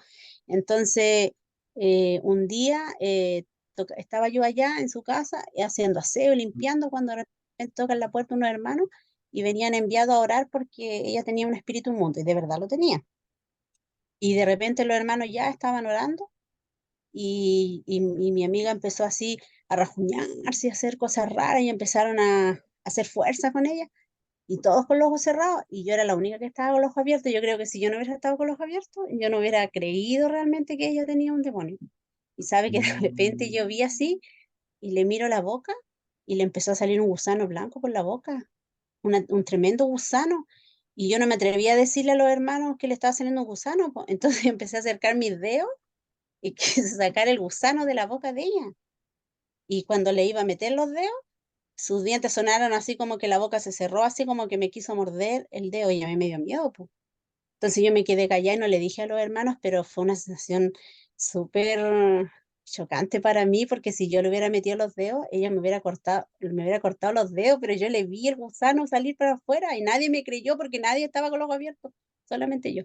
Entonces, un día estaba yo allá en su casa haciendo aseo, limpiando, cuando de repente tocan la puerta unos hermanos y venían enviados a orar porque ella tenía un espíritu inmundo, y de verdad lo tenía. Y de repente los hermanos ya estaban orando y mi amiga empezó así a rajuñarse, a hacer cosas raras, y empezaron a hacer fuerza con ella y todos con los ojos cerrados, y yo era la única que estaba con los ojos abiertos. Yo creo que si yo no hubiera estado con los ojos abiertos, yo no hubiera creído realmente que ella tenía un demonio. Y sabe que de repente Mm. yo vi así y le miro la boca y le empezó a salir un gusano blanco por la boca, un tremendo gusano. Y yo no me atrevía a decirle a los hermanos que le estaba saliendo un gusano, po. Entonces empecé a acercar mis dedos y quise sacar el gusano de la boca de ella. Y cuando le iba a meter los dedos, sus dientes sonaron así como que la boca se cerró, así como que me quiso morder el dedo, y a mí me dio miedo, po. Entonces yo me quedé callada y no le dije a los hermanos, pero fue una sensación súper chocante para mí, porque si yo le hubiera metido los dedos, ella me hubiera cortado los dedos, pero yo le vi el gusano salir para afuera y nadie me creyó porque nadie estaba con los ojos abiertos, solamente yo.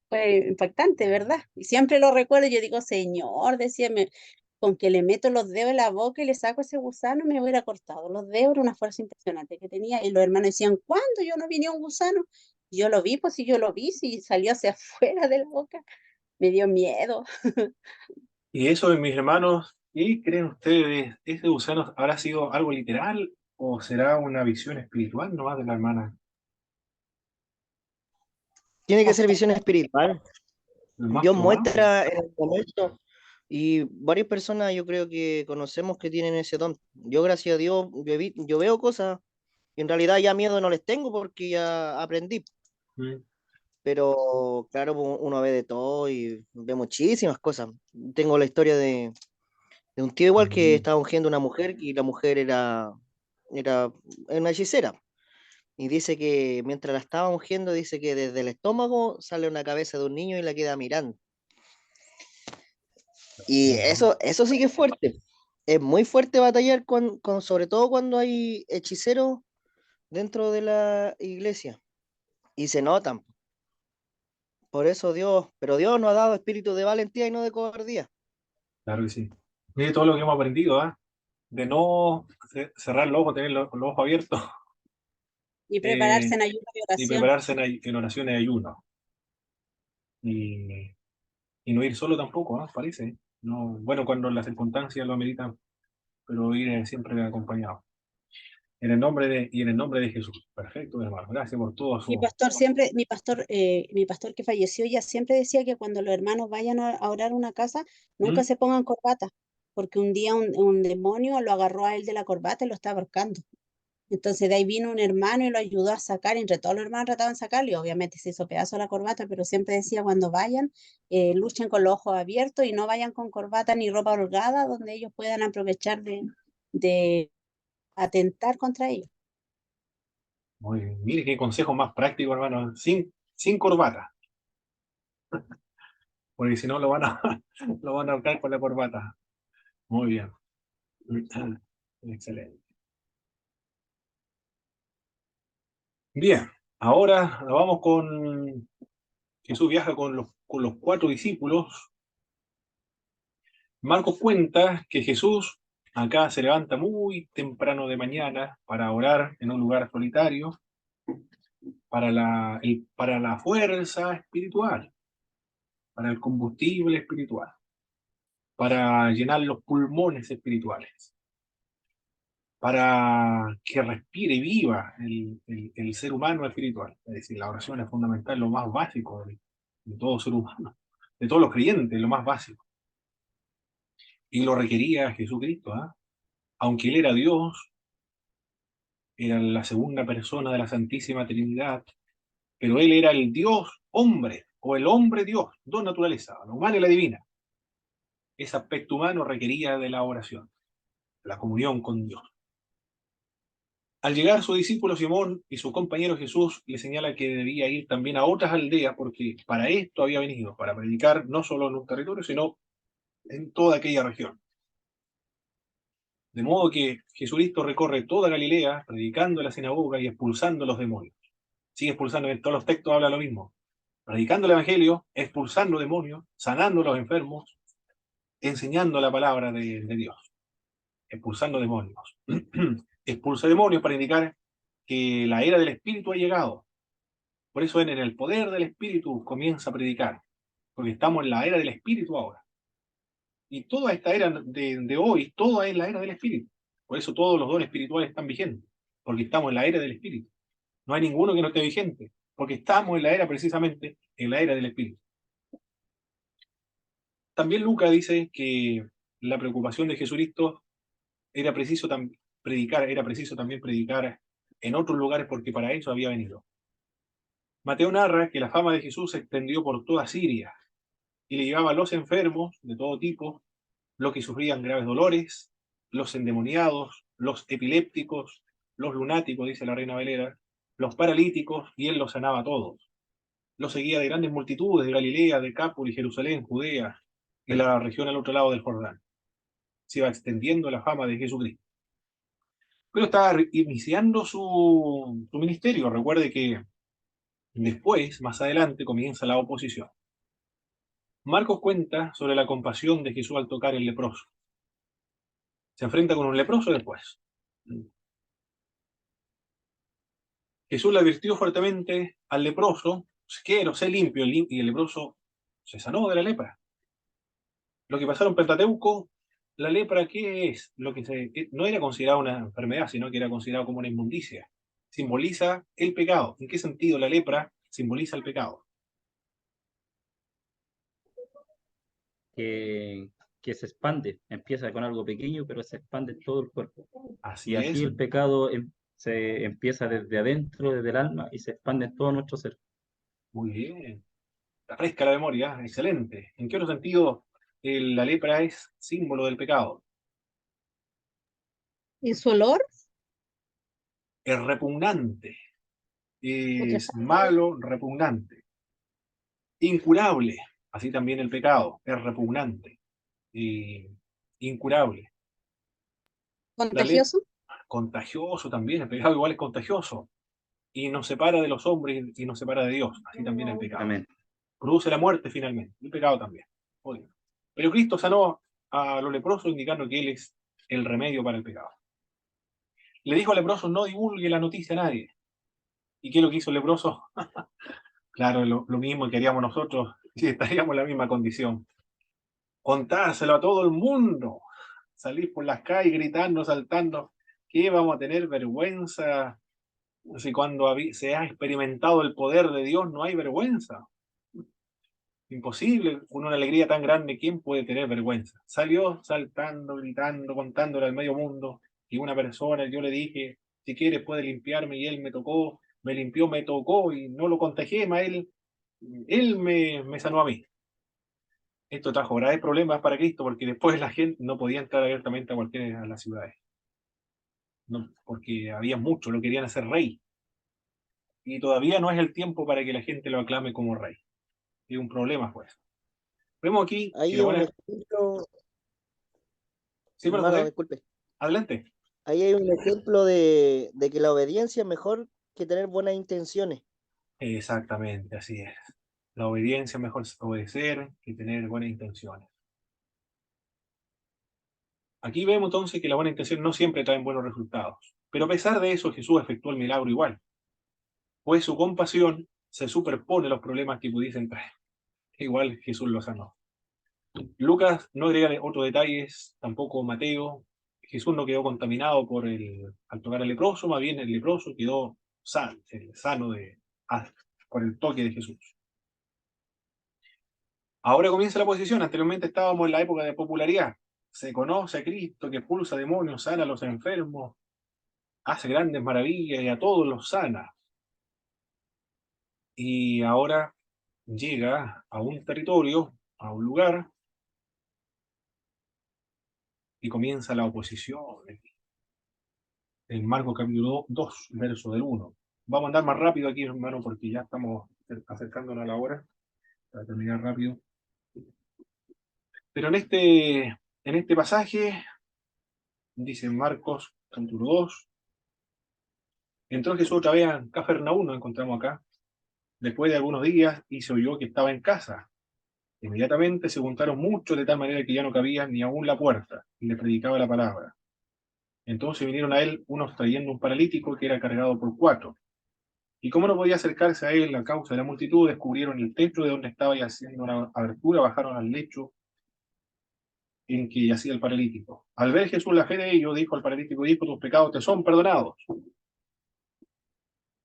Fue impactante, ¿verdad? Y siempre lo recuerdo, yo digo, Señor, decía, con que le meto los dedos en la boca y le saco ese gusano, me hubiera cortado los dedos. Era una fuerza impresionante que tenía. Y los hermanos decían, ¿cuándo? Yo no vi ni un gusano. Y yo lo vi, pues si yo lo vi, si salió hacia afuera de la boca, me dio miedo. Y eso, mis hermanos, ¿qué creen ustedes? ¿Ese gusano habrá sido algo literal o será una visión espiritual nomás de la hermana? Tiene que ser Pastor, visión espiritual. Lo más Dios probable. muestra en el momento y varias personas yo creo que conocemos que tienen ese don. Yo, gracias a Dios, yo veo cosas Y en realidad ya miedo no les tengo porque ya aprendí. Mm. Pero claro, uno ve de todo y ve muchísimas cosas. Tengo la historia de un tío igual que estaba ungiendo a una mujer y la mujer era una hechicera. Y dice que mientras la estaba ungiendo, dice que desde el estómago sale una cabeza de un niño y la queda mirando. Y eso sí que es fuerte. Es muy fuerte batallar sobre todo cuando hay hechiceros dentro de la iglesia. Y se notan. Por eso pero Dios nos ha dado espíritu de valentía y no de cobardía. Claro que sí. Mire todo lo que hemos aprendido, ¿ah? De no cerrar los ojos, tener los ojos abiertos Y prepararse en ayuno y y oración. prepararse en oración y ayuno. Y, y no ir solo tampoco, ¿ah? Parece. No, bueno, cuando las circunstancias lo ameritan, pero ir siempre acompañado. Y en el nombre de Jesús. Perfecto, hermano. Gracias por todo Mi su. pastor siempre, mi pastor que falleció ya siempre decía que cuando los hermanos vayan a orar a una casa, nunca ¿Mm? se pongan corbata, porque un día un demonio lo agarró a él de la corbata y lo estaba ahorcando. Entonces de ahí vino un hermano y lo ayudó a sacar, y entre todos los hermanos trataban de sacarlo, y obviamente se hizo pedazo la corbata, pero siempre decía cuando vayan, luchen con los ojos abiertos y no vayan con corbata ni ropa holgada, donde ellos puedan aprovechar de atentar contra ellos. Muy bien. Mire qué consejo más práctico, hermano. Sin corbata. Porque si no lo van a, lo van a ahorcar con la corbata. Muy bien. Excelente. Bien, ahora vamos con Jesús viaja con los 4 discípulos. Marcos cuenta que Jesús acá se levanta muy temprano de mañana para orar en un lugar solitario para la fuerza espiritual, para el combustible espiritual, para llenar los pulmones espirituales, para que respire y viva el ser humano espiritual. Es decir, la oración es fundamental, lo más básico de todo ser humano, de todos los creyentes, lo más básico. Y lo requería Jesucristo, ¿ah? Aunque él era Dios, era la segunda persona de la Santísima Trinidad, pero él era el Dios hombre, o el hombre Dios, dos naturalezas, la humana y la divina. Ese aspecto humano requería de la oración, de la comunión con Dios. Al llegar su discípulo Simón y su compañero Jesús le señala que debía ir también a otras aldeas porque para esto había venido, para predicar no solo en un territorio, sino en toda aquella región. De modo que Jesucristo recorre toda Galilea, predicando en la sinagoga y expulsando los demonios. Sigue expulsando, en todos los textos habla lo mismo. Predicando el Evangelio, expulsando demonios, sanando a los enfermos, enseñando la palabra de Dios, expulsando demonios. Expulsa demonios para indicar que la era del Espíritu ha llegado. Por eso en el poder del Espíritu comienza a predicar, porque estamos en la era del Espíritu ahora. Y toda esta era de hoy, toda es la era del Espíritu. Por eso todos los dones espirituales están vigentes, porque estamos en la era del Espíritu. No hay ninguno que no esté vigente, porque estamos en la era precisamente, en la era del Espíritu. También Lucas dice que la preocupación de Jesucristo era preciso era preciso también predicar en otros lugares porque para eso había venido. Mateo narra que la fama de Jesús se extendió por toda Siria y le llevaba a los enfermos de todo tipo, los que sufrían graves dolores, los endemoniados, los epilépticos, los lunáticos, dice la Reina Valera, los paralíticos, y él los sanaba a todos. Los seguía de grandes multitudes de Galilea, de Cápul y Jerusalén, Judea, y la región al otro lado del Jordán. Se iba extendiendo la fama de Jesucristo. Pero estaba iniciando su ministerio. Recuerde que después, más adelante, comienza la oposición. Marcos cuenta sobre la compasión de Jesús al tocar el leproso. Se enfrenta con un leproso después. Jesús le advirtió fuertemente al leproso, quiero ser limpio, y el leproso se sanó de la lepra. Lo que pasaron en Pentateuco, la lepra, ¿qué es? No era considerado una enfermedad, sino que era considerado como una inmundicia. Simboliza el pecado. ¿En qué sentido la lepra simboliza el pecado? que, que se expande, empieza con algo pequeño, pero se expande en todo el cuerpo. Y Así así es. el pecado Se empieza desde adentro, desde el alma, y se expande en todo nuestro ser. Muy bien. Está fresca la memoria, excelente. ¿En qué otro sentido la lepra es símbolo del pecado? ¿Y su olor? Es repugnante, es Putrefacto. malo, repugnante. Incurable, así también el pecado, es repugnante, y incurable. La lepra, ¿Contagioso? contagioso también, el pecado igual es contagioso, y nos separa de los hombres y nos separa de Dios, así también el pecado. Amén. Produce la muerte finalmente, el pecado también. Odio. Pero Cristo sanó a los leprosos indicando que Él es el remedio para el pecado. Le dijo al leproso, no divulgue la noticia a nadie. ¿Y qué es lo que hizo el leproso? Claro, lo mismo que haríamos nosotros si estaríamos en la misma condición. Contárselo a todo el mundo. Salir por las calles gritando, saltando. ¿Qué vamos a tener vergüenza? Si cuando se ha experimentado el poder de Dios no hay vergüenza. Imposible, con una alegría tan grande, ¿quién puede tener vergüenza? Salió saltando, gritando, contándole al medio mundo, y una persona, yo le dije, si quieres puede limpiarme, y él me tocó, me limpió, me tocó, y no lo contagié, más él me sanó a mí. Esto trajo graves problemas para Cristo, porque después la gente no podía entrar abiertamente a cualquiera de las ciudades, no, porque había muchos, lo querían hacer rey, y todavía no es el tiempo para que la gente lo aclame como rey. Es un problema, pues. Vemos aquí que Ahí la hay un buena... ejemplo, Sí, perdón, hermano, José, disculpe. adelante. Ahí hay un ejemplo de que la obediencia es mejor que tener buenas intenciones. Exactamente, así es. La obediencia es mejor obedecer que tener buenas intenciones. Aquí vemos entonces que la buena intención no siempre trae buenos resultados. Pero a pesar de eso, Jesús efectuó el milagro igual, pues su compasión se superpone a los problemas que pudiesen traer. Igual Jesús lo sanó. Lucas no agrega otros detalles, tampoco Mateo. Jesús no quedó contaminado al tocar al leproso, más bien el leproso quedó sano por el toque de Jesús. Ahora comienza la posición. Anteriormente estábamos en la época de popularidad. Se conoce a Cristo que expulsa demonios, sana a los enfermos, hace grandes maravillas y a todos los sana. Y ahora llega a un territorio, a un lugar, y comienza la oposición. En Marcos capítulo 2, verso del 1. Vamos a andar más rápido aquí, hermano, porque ya estamos acercándonos a la hora, para terminar rápido. Pero en este pasaje, dice Marcos capítulo 2, entró Jesús otra vez a Cafarnaúm, nos encontramos acá. Después de algunos días, y se oyó que estaba en casa. Inmediatamente se juntaron muchos de tal manera que ya no cabía ni aún la puerta, y le predicaba la palabra. Entonces vinieron a él unos trayendo un paralítico que era cargado por 4. Y como no podía acercarse a él a causa de la multitud, descubrieron el techo de donde estaba y haciendo una abertura, bajaron al lecho en que yacía el paralítico. Al ver Jesús la fe de ellos, dijo al paralítico, hijo, tus pecados te son perdonados.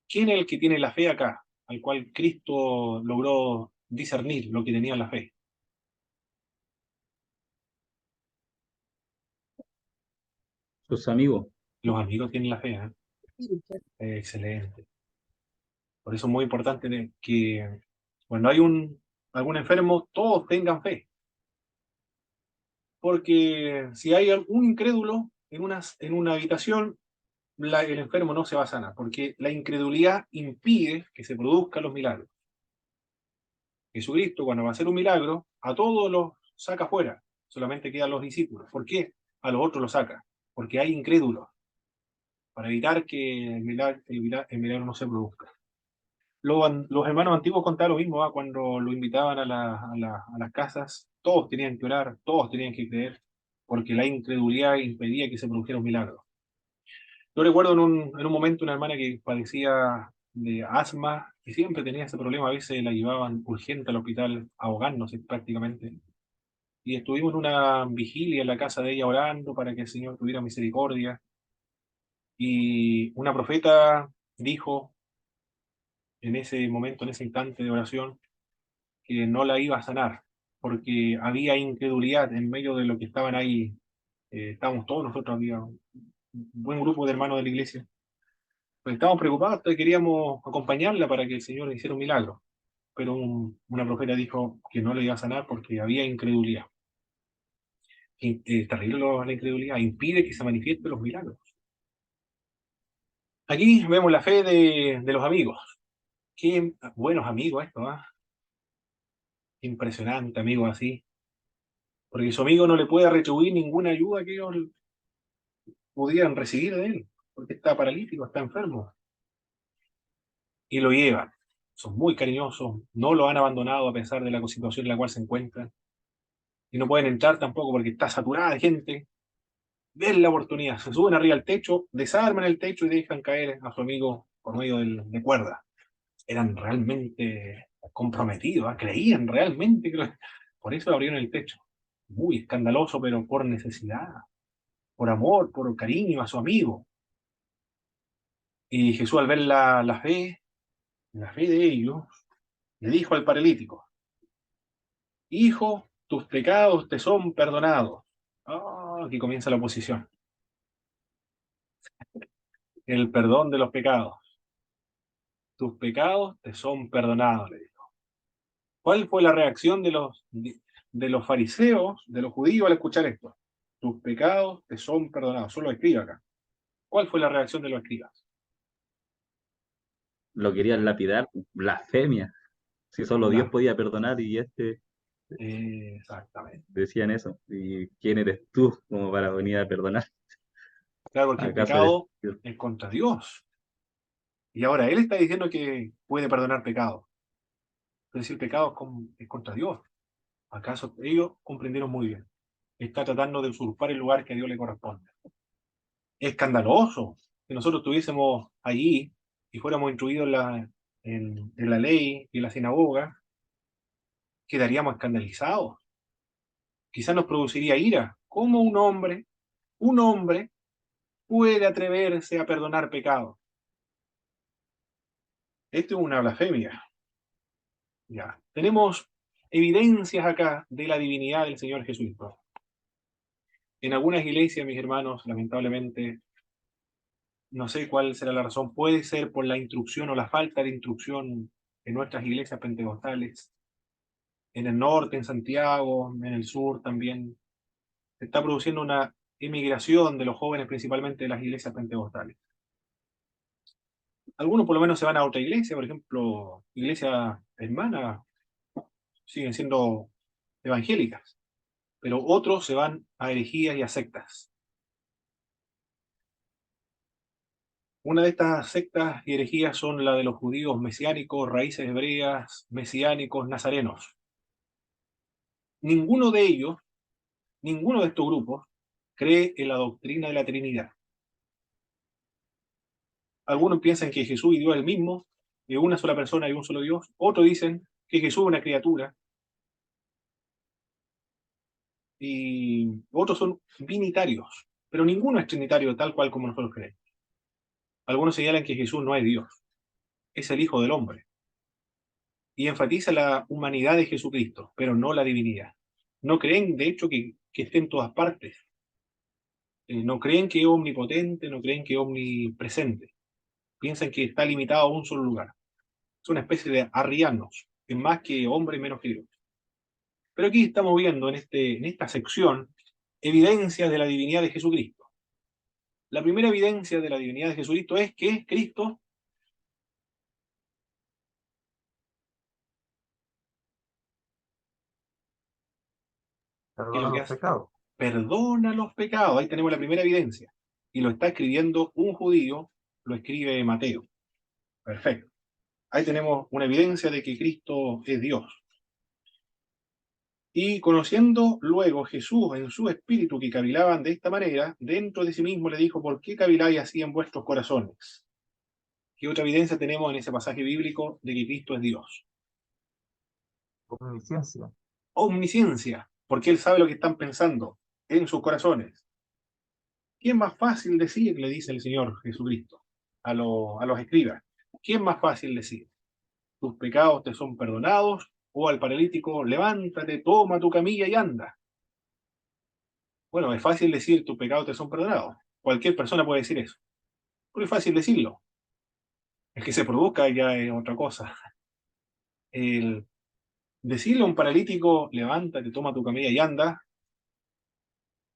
¿Quién es el que tiene la fe acá, al cual Cristo logró discernir lo que tenía la fe? Sus amigos. Los amigos tienen la fe, ¿eh? Excelente. Por eso es muy importante que cuando hay algún enfermo, todos tengan fe. Porque si hay un incrédulo en una habitación, el enfermo no se va a sanar, porque la incredulidad impide que se produzcan los milagros. Jesucristo, cuando va a hacer un milagro, a todos los saca fuera, solamente quedan los discípulos. ¿Por qué? A los otros los saca, porque hay incrédulos, para evitar que el milagro no se produzca. Los hermanos antiguos contaban lo mismo, ¿ah? Cuando lo invitaban a las casas, todos tenían que orar, todos tenían que creer, porque la incredulidad impedía que se produjera un milagro. Yo recuerdo en un momento una hermana que padecía de asma y siempre tenía ese problema, a veces la llevaban urgente al hospital, ahogándose prácticamente. Y estuvimos en una vigilia en la casa de ella orando para que el Señor tuviera misericordia. Y una profeta dijo en ese momento, en ese instante de oración, que no la iba a sanar, porque había incredulidad en medio de lo que estaban ahí. Estábamos todos nosotros, había un buen grupo de hermanos de la iglesia, Pues estábamos preocupados, queríamos acompañarla para que el Señor hiciera un milagro. Pero una profeta dijo que no le iba a sanar porque había incredulidad. Terrible la incredulidad, impide que se manifiesten los milagros. Aquí vemos la fe de los amigos. Qué buenos amigos estos, ¿ah? Impresionante amigos así. Porque su amigo no le puede retribuir ninguna ayuda que ellos pudieran recibir de él, porque está paralítico, está enfermo. Y lo llevan. Son muy cariñosos, no lo han abandonado a pesar de la situación en la cual se encuentran. Y no pueden entrar tampoco porque está saturada de gente. Ven la oportunidad, se suben arriba al techo, desarman el techo y dejan caer a su amigo por medio de cuerda. Eran realmente comprometidos, ¿ah? Creían realmente por eso abrieron el techo. Muy escandaloso, pero por necesidad, por amor, por cariño a su amigo. Y Jesús, al ver la fe de ellos, le dijo al paralítico: hijo, tus pecados te son perdonados. Aquí comienza la oposición. El perdón de los pecados. Tus pecados te son perdonados, le dijo. ¿Cuál fue la reacción de los fariseos, de los judíos al escuchar esto? Tus pecados te son perdonados. Solo escriba acá. ¿Cuál fue la reacción de los escribas? Lo querían lapidar, blasfemia. Si solo Dios Bla- podía perdonar y Exactamente. decían eso. ¿Y quién eres tú como para venir a perdonar? Claro, porque el ¿Acaso eres pecado Dios? es contra Dios. Y ahora él está diciendo que puede perdonar pecados. Pero si el pecado es contra Dios, ¿acaso ellos comprendieron muy bien? Está tratando de usurpar el lugar que a Dios le corresponde. Es escandaloso que nosotros estuviésemos allí y fuéramos instruidos en la ley y en la sinagoga, quedaríamos escandalizados. Quizás nos produciría ira. ¿Cómo un hombre puede atreverse a perdonar pecados? Esto es una blasfemia. Ya. Tenemos evidencias acá de la divinidad del Señor Jesucristo. En algunas iglesias, mis hermanos, lamentablemente, no sé cuál será la razón, puede ser por la instrucción o la falta de instrucción en nuestras iglesias pentecostales, en el norte, en Santiago, en el sur también, se está produciendo una emigración de los jóvenes, principalmente de las iglesias pentecostales. Algunos por lo menos se van a otra iglesia, por ejemplo, iglesias hermanas, siguen siendo evangélicas, pero otros se van a herejías y a sectas. Una de estas sectas y herejías son la de los judíos mesiánicos, raíces hebreas, mesiánicos, nazarenos. Ninguno de ellos, ninguno de estos grupos, cree en la doctrina de la Trinidad. Algunos piensan que Jesús y Dios es el mismo, que una sola persona y un solo Dios. Otros dicen que Jesús es una criatura. Y otros son binitarios, pero ninguno es trinitario tal cual como nosotros creemos. Algunos señalan que Jesús no es Dios, es el Hijo del Hombre. Y enfatiza la humanidad de Jesucristo, pero no la divinidad. No creen, de hecho, que esté en todas partes. No creen que es omnipotente, no creen que es omnipresente. Piensan que está limitado a un solo lugar. Es una especie de arrianos, es más que hombre y menos que Dios. Pero aquí estamos viendo en esta sección evidencias de la divinidad de Jesucristo. La primera evidencia de la divinidad de Jesucristo es que Cristo que Perdona lo que los hace, pecados. perdona los pecados. Ahí tenemos la primera evidencia. Y lo está escribiendo un judío, lo escribe Mateo. Perfecto. Ahí tenemos una evidencia de que Cristo es Dios. Y conociendo luego Jesús en su espíritu que cavilaban de esta manera, dentro de sí mismo le dijo: ¿por qué caviláis así en vuestros corazones? ¿Qué otra evidencia tenemos en ese pasaje bíblico de que Cristo es Dios? Omnisciencia. Omnisciencia, porque Él sabe lo que están pensando en sus corazones. ¿Qué es más fácil decir? Le dice el Señor Jesucristo a los escribas. ¿Qué es más fácil decir? ¿Tus pecados te son perdonados? O al paralítico: levántate, toma tu camilla y anda. Bueno, es fácil decir tus pecados te son perdonados. Cualquier persona puede decir eso. Pero es fácil decirlo. El que se produzca ya es otra cosa. El decirle a un paralítico, levántate, toma tu camilla y anda,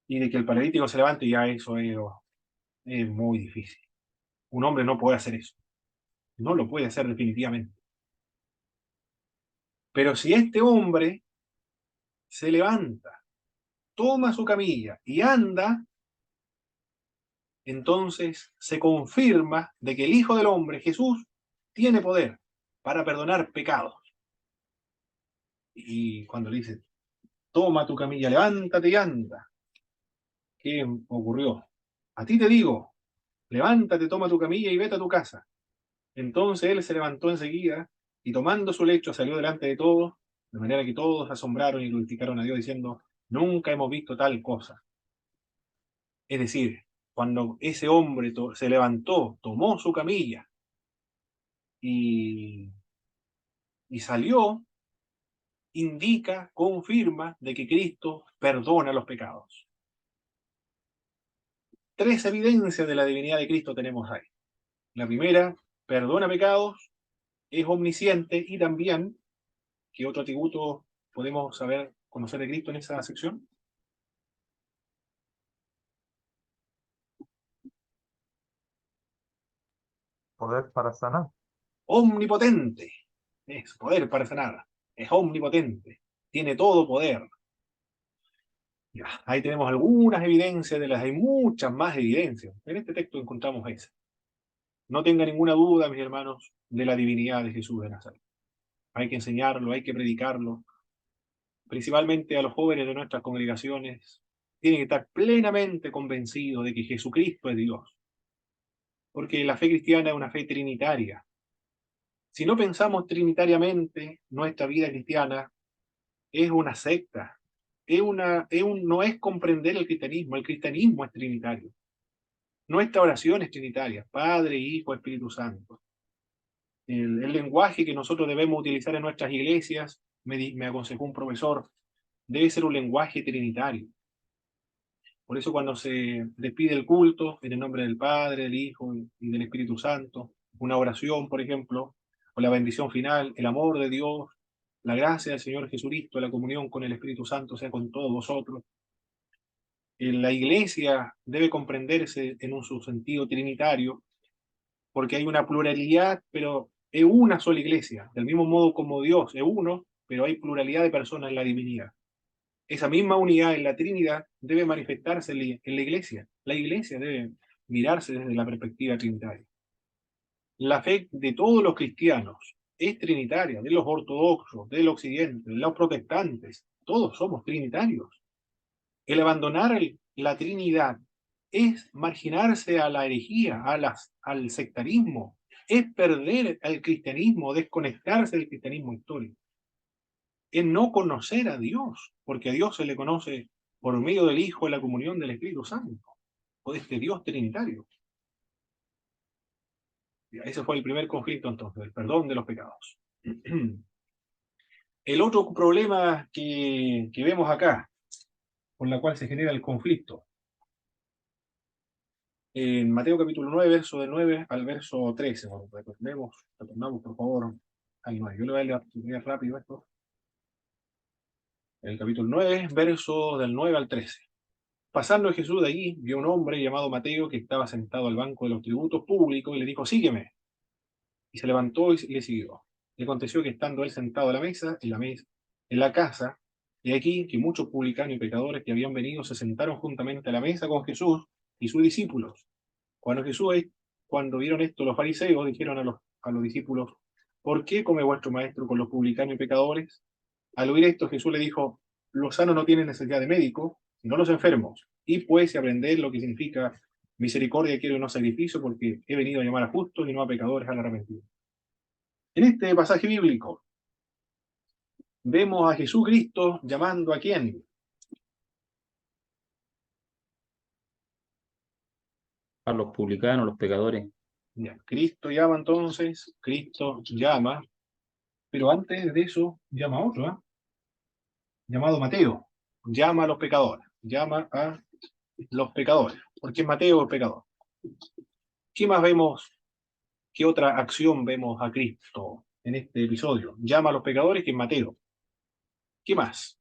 y de que el paralítico se levante, ya eso es muy difícil. Un hombre no puede hacer eso. No lo puede hacer definitivamente. Pero si este hombre se levanta, toma su camilla y anda, entonces se confirma de que el Hijo del Hombre, Jesús, tiene poder para perdonar pecados. Y cuando le dice, toma tu camilla, levántate y anda, ¿qué ocurrió? A ti te digo, levántate, toma tu camilla y vete a tu casa. Entonces él se levantó enseguida y tomando su lecho salió delante de todos, de manera que todos asombraron y glorificaron a Dios diciendo, nunca hemos visto tal cosa. Es decir, cuando ese hombre se levantó, tomó su camilla y salió, indica, confirma de que Cristo perdona los pecados. Tres evidencias de la divinidad de Cristo tenemos ahí. La primera, perdona pecados, es omnisciente y también, ¿qué otro atributo podemos conocer de Cristo en esa sección? Poder para sanar. Omnipotente. Es poder para sanar. Es omnipotente. Tiene todo poder. Ya, ahí tenemos algunas evidencias hay muchas más evidencias. En este texto encontramos esa. No tenga ninguna duda, mis hermanos, de la divinidad de Jesús de Nazaret. Hay que enseñarlo, hay que predicarlo, principalmente a los jóvenes de nuestras congregaciones. Tienen que estar plenamente convencidos de que Jesucristo es Dios. Porque la fe cristiana es una fe trinitaria. Si no pensamos trinitariamente, nuestra vida cristiana es una secta. No es comprender el cristianismo es trinitario. Nuestra oración es trinitaria, Padre, Hijo, Espíritu Santo. El lenguaje que nosotros debemos utilizar en nuestras iglesias, me aconsejó un profesor, debe ser un lenguaje trinitario. Por eso cuando se despide el culto, en el nombre del Padre, del Hijo y del Espíritu Santo, una oración, por ejemplo, o la bendición final, el amor de Dios, la gracia del Señor Jesucristo, la comunión con el Espíritu Santo sea con todos vosotros. La iglesia debe comprenderse en un subsentido trinitario, porque hay una pluralidad, pero es una sola iglesia, del mismo modo como Dios es uno, pero hay pluralidad de personas en la divinidad. Esa misma unidad en la Trinidad debe manifestarse en la iglesia. La iglesia debe mirarse desde la perspectiva trinitaria. La fe de todos los cristianos es trinitaria, de los ortodoxos, del occidente, de los protestantes, todos somos trinitarios. El abandonar la Trinidad es marginarse a la herejía, al sectarismo, es perder el cristianismo, desconectarse del cristianismo histórico. Es no conocer a Dios, porque a Dios se le conoce por medio del Hijo y la comunión del Espíritu Santo, o de este Dios trinitario. Ese fue el primer conflicto entonces, el perdón de los pecados. El otro problema que vemos acá, con la cual se genera el conflicto, en Mateo capítulo 9, verso del 9 al verso 13, bueno, retornamos por favor al 9. Yo le voy a leer rápido esto. El capítulo 9, verso del 9 al 13. Pasando Jesús de allí, vio un hombre llamado Mateo que estaba sentado al banco de los tributos públicos y le dijo, sígueme. Y se levantó y le siguió. Le aconteció que estando él sentado a la mesa, en la casa, y aquí que muchos publicanos y pecadores que habían venido se sentaron juntamente a la mesa con Jesús y sus discípulos. Cuando vieron esto, los fariseos dijeron a los discípulos, ¿por qué come vuestro maestro con los publicanos y pecadores? Al oír esto, Jesús le dijo, los sanos no tienen necesidad de médico, sino los enfermos. Y pues aprender lo que significa misericordia quiero y no sacrificio, porque he venido a llamar a justos y no a pecadores al arrepentimiento. En este pasaje bíblico, vemos a Jesucristo llamando ¿a quién? A los publicanos, los pecadores. Ya, Cristo llama entonces, Cristo llama, pero antes de eso llama a otro, llamado Mateo, llama a los pecadores, porque Mateo es pecador. ¿Qué más vemos ¿Qué otra acción vemos a Cristo en este episodio? Llama a los pecadores, que es Mateo. ¿Qué más?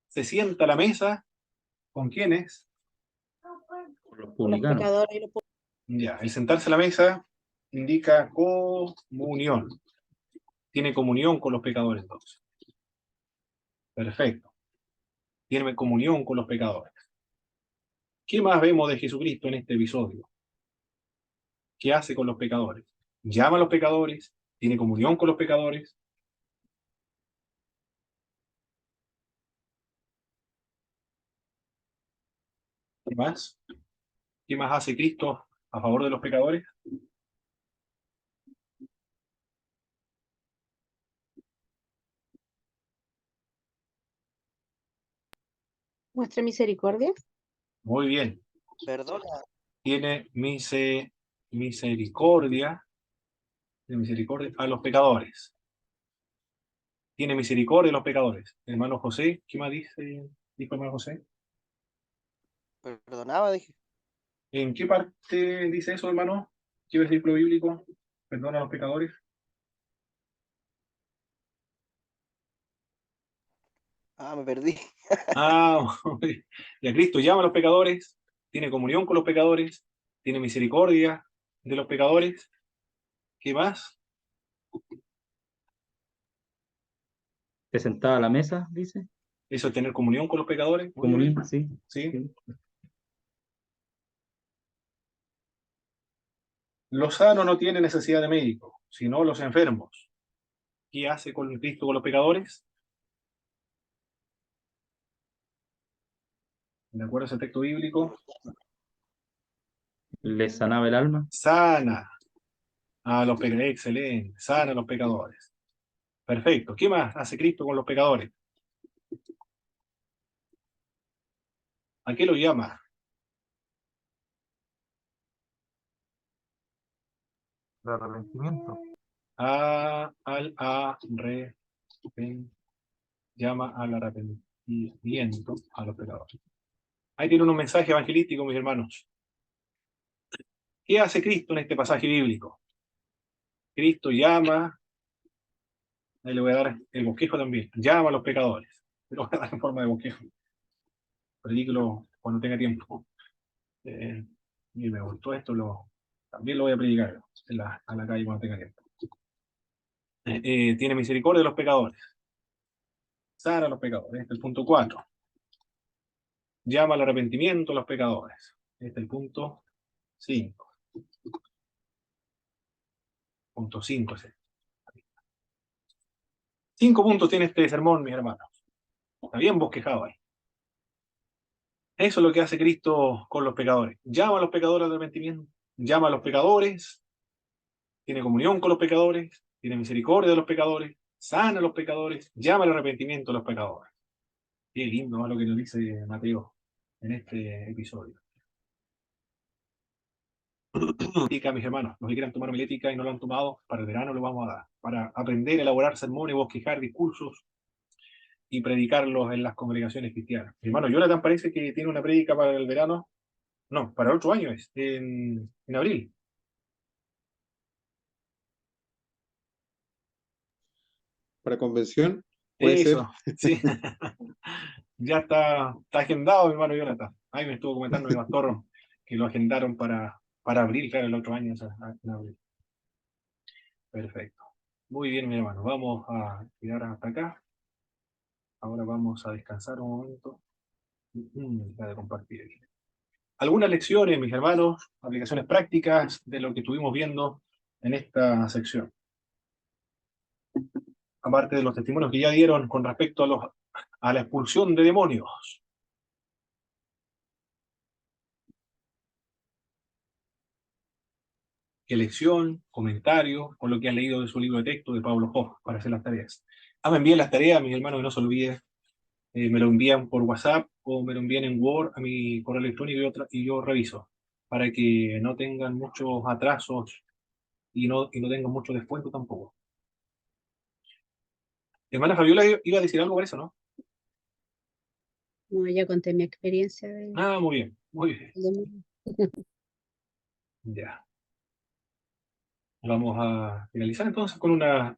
Se sienta a la mesa, ¿con quiénes? Por los Los publicanos. pecadores y los Ya, el sentarse a la mesa indica comunión. Tiene comunión con los pecadores, entonces. Perfecto. Tiene comunión con los pecadores. ¿Qué más vemos de Jesucristo en este episodio? ¿Qué hace con los pecadores? Llama a los pecadores, tiene comunión con los pecadores. ¿Qué más? ¿Qué más hace Cristo a favor de los pecadores? muestra misericordia. Muy bien. Perdona. Tiene misericordia, tiene misericordia a los pecadores. Tiene misericordia a los pecadores. Hermano José, ¿qué más dijo hermano José? Perdonaba, dije. ¿En qué parte dice eso, hermano? ¿Qué versículo bíblico? Perdona a los pecadores. Ah, me perdí. Ah, y a Cristo llama a los pecadores, tiene comunión con los pecadores, tiene misericordia de los pecadores. ¿Qué más? Se sentaba a la mesa, dice. Eso es tener comunión con los pecadores. Muy bien. Comunión, sí. ¿Sí? Sí. Los sanos no tienen necesidad de médico, sino los enfermos. ¿Qué hace con Cristo con los pecadores? De acuerdo a ese texto bíblico, Les sanaba el alma. sana a los pecadores. Excelente, sana a los pecadores. Perfecto. ¿Qué más hace Cristo con los pecadores? ¿A qué lo llama? El arrepentimiento. Al llama al arrepentimiento a los pecadores. Ahí tiene un mensaje evangelístico, mis hermanos. ¿Qué hace Cristo en este pasaje bíblico? Cristo llama, ahí le voy a dar el bosquejo también, llama a los pecadores. Lo voy a dar en forma de bosquejo. Predíquelo cuando tenga tiempo. Y me gustó esto, también lo voy a predicar a la calle cuando tenga tiempo. Tiene misericordia de los pecadores. Sana a los pecadores. Este es el punto 4. Llama al arrepentimiento a los pecadores. Este es el punto 5. Punto 5. 5 puntos tiene este sermón, mis hermanos. Está bien bosquejado ahí. Eso es lo que hace Cristo con los pecadores. Llama a los pecadores al arrepentimiento. Llama a los pecadores. Tiene comunión con los pecadores. Tiene misericordia de los pecadores. Sana a los pecadores. Llama al arrepentimiento a los pecadores. Qué lindo, ¿no?, lo que nos dice Mateo en este episodio. Milética, mis hermanos, los que quieran tomar milética y no lo han tomado, para el verano lo vamos a dar, para aprender a elaborar sermones, bosquejar discursos y predicarlos en las congregaciones cristianas. Mi hermano Jonathan parece que tiene una prédica para el verano, no, para el otro año es, en abril. Para convención, puede Eso, ser. sí. Ya está agendado, mi hermano Jonathan. Ahí me estuvo comentando mi pastor que lo agendaron para abril, claro, el otro año, o sea, en abril. Perfecto. Muy bien, mi hermano. Vamos a tirar hasta acá. Ahora vamos a descansar un momento. Ya de compartir aquí. Algunas lecciones, mis hermanos, aplicaciones prácticas de lo que estuvimos viendo en esta sección. Aparte de los testimonios que ya dieron con respecto a la expulsión de demonios. ¿Qué lección, comentario, con lo que han leído de su libro de texto de Pablo Hoff para hacer las tareas? Me envíen las tareas, mis hermanos, que no se olviden. Me lo envían por WhatsApp o me lo envían en Word a mi correo electrónico y yo reviso, para que no tengan muchos atrasos y no tengan mucho descuento tampoco. Hermana Fabiola iba a decir algo por eso, ¿no? No, ya conté mi experiencia de, Ah, muy bien, muy bien. de- Ya. Vamos a finalizar entonces con una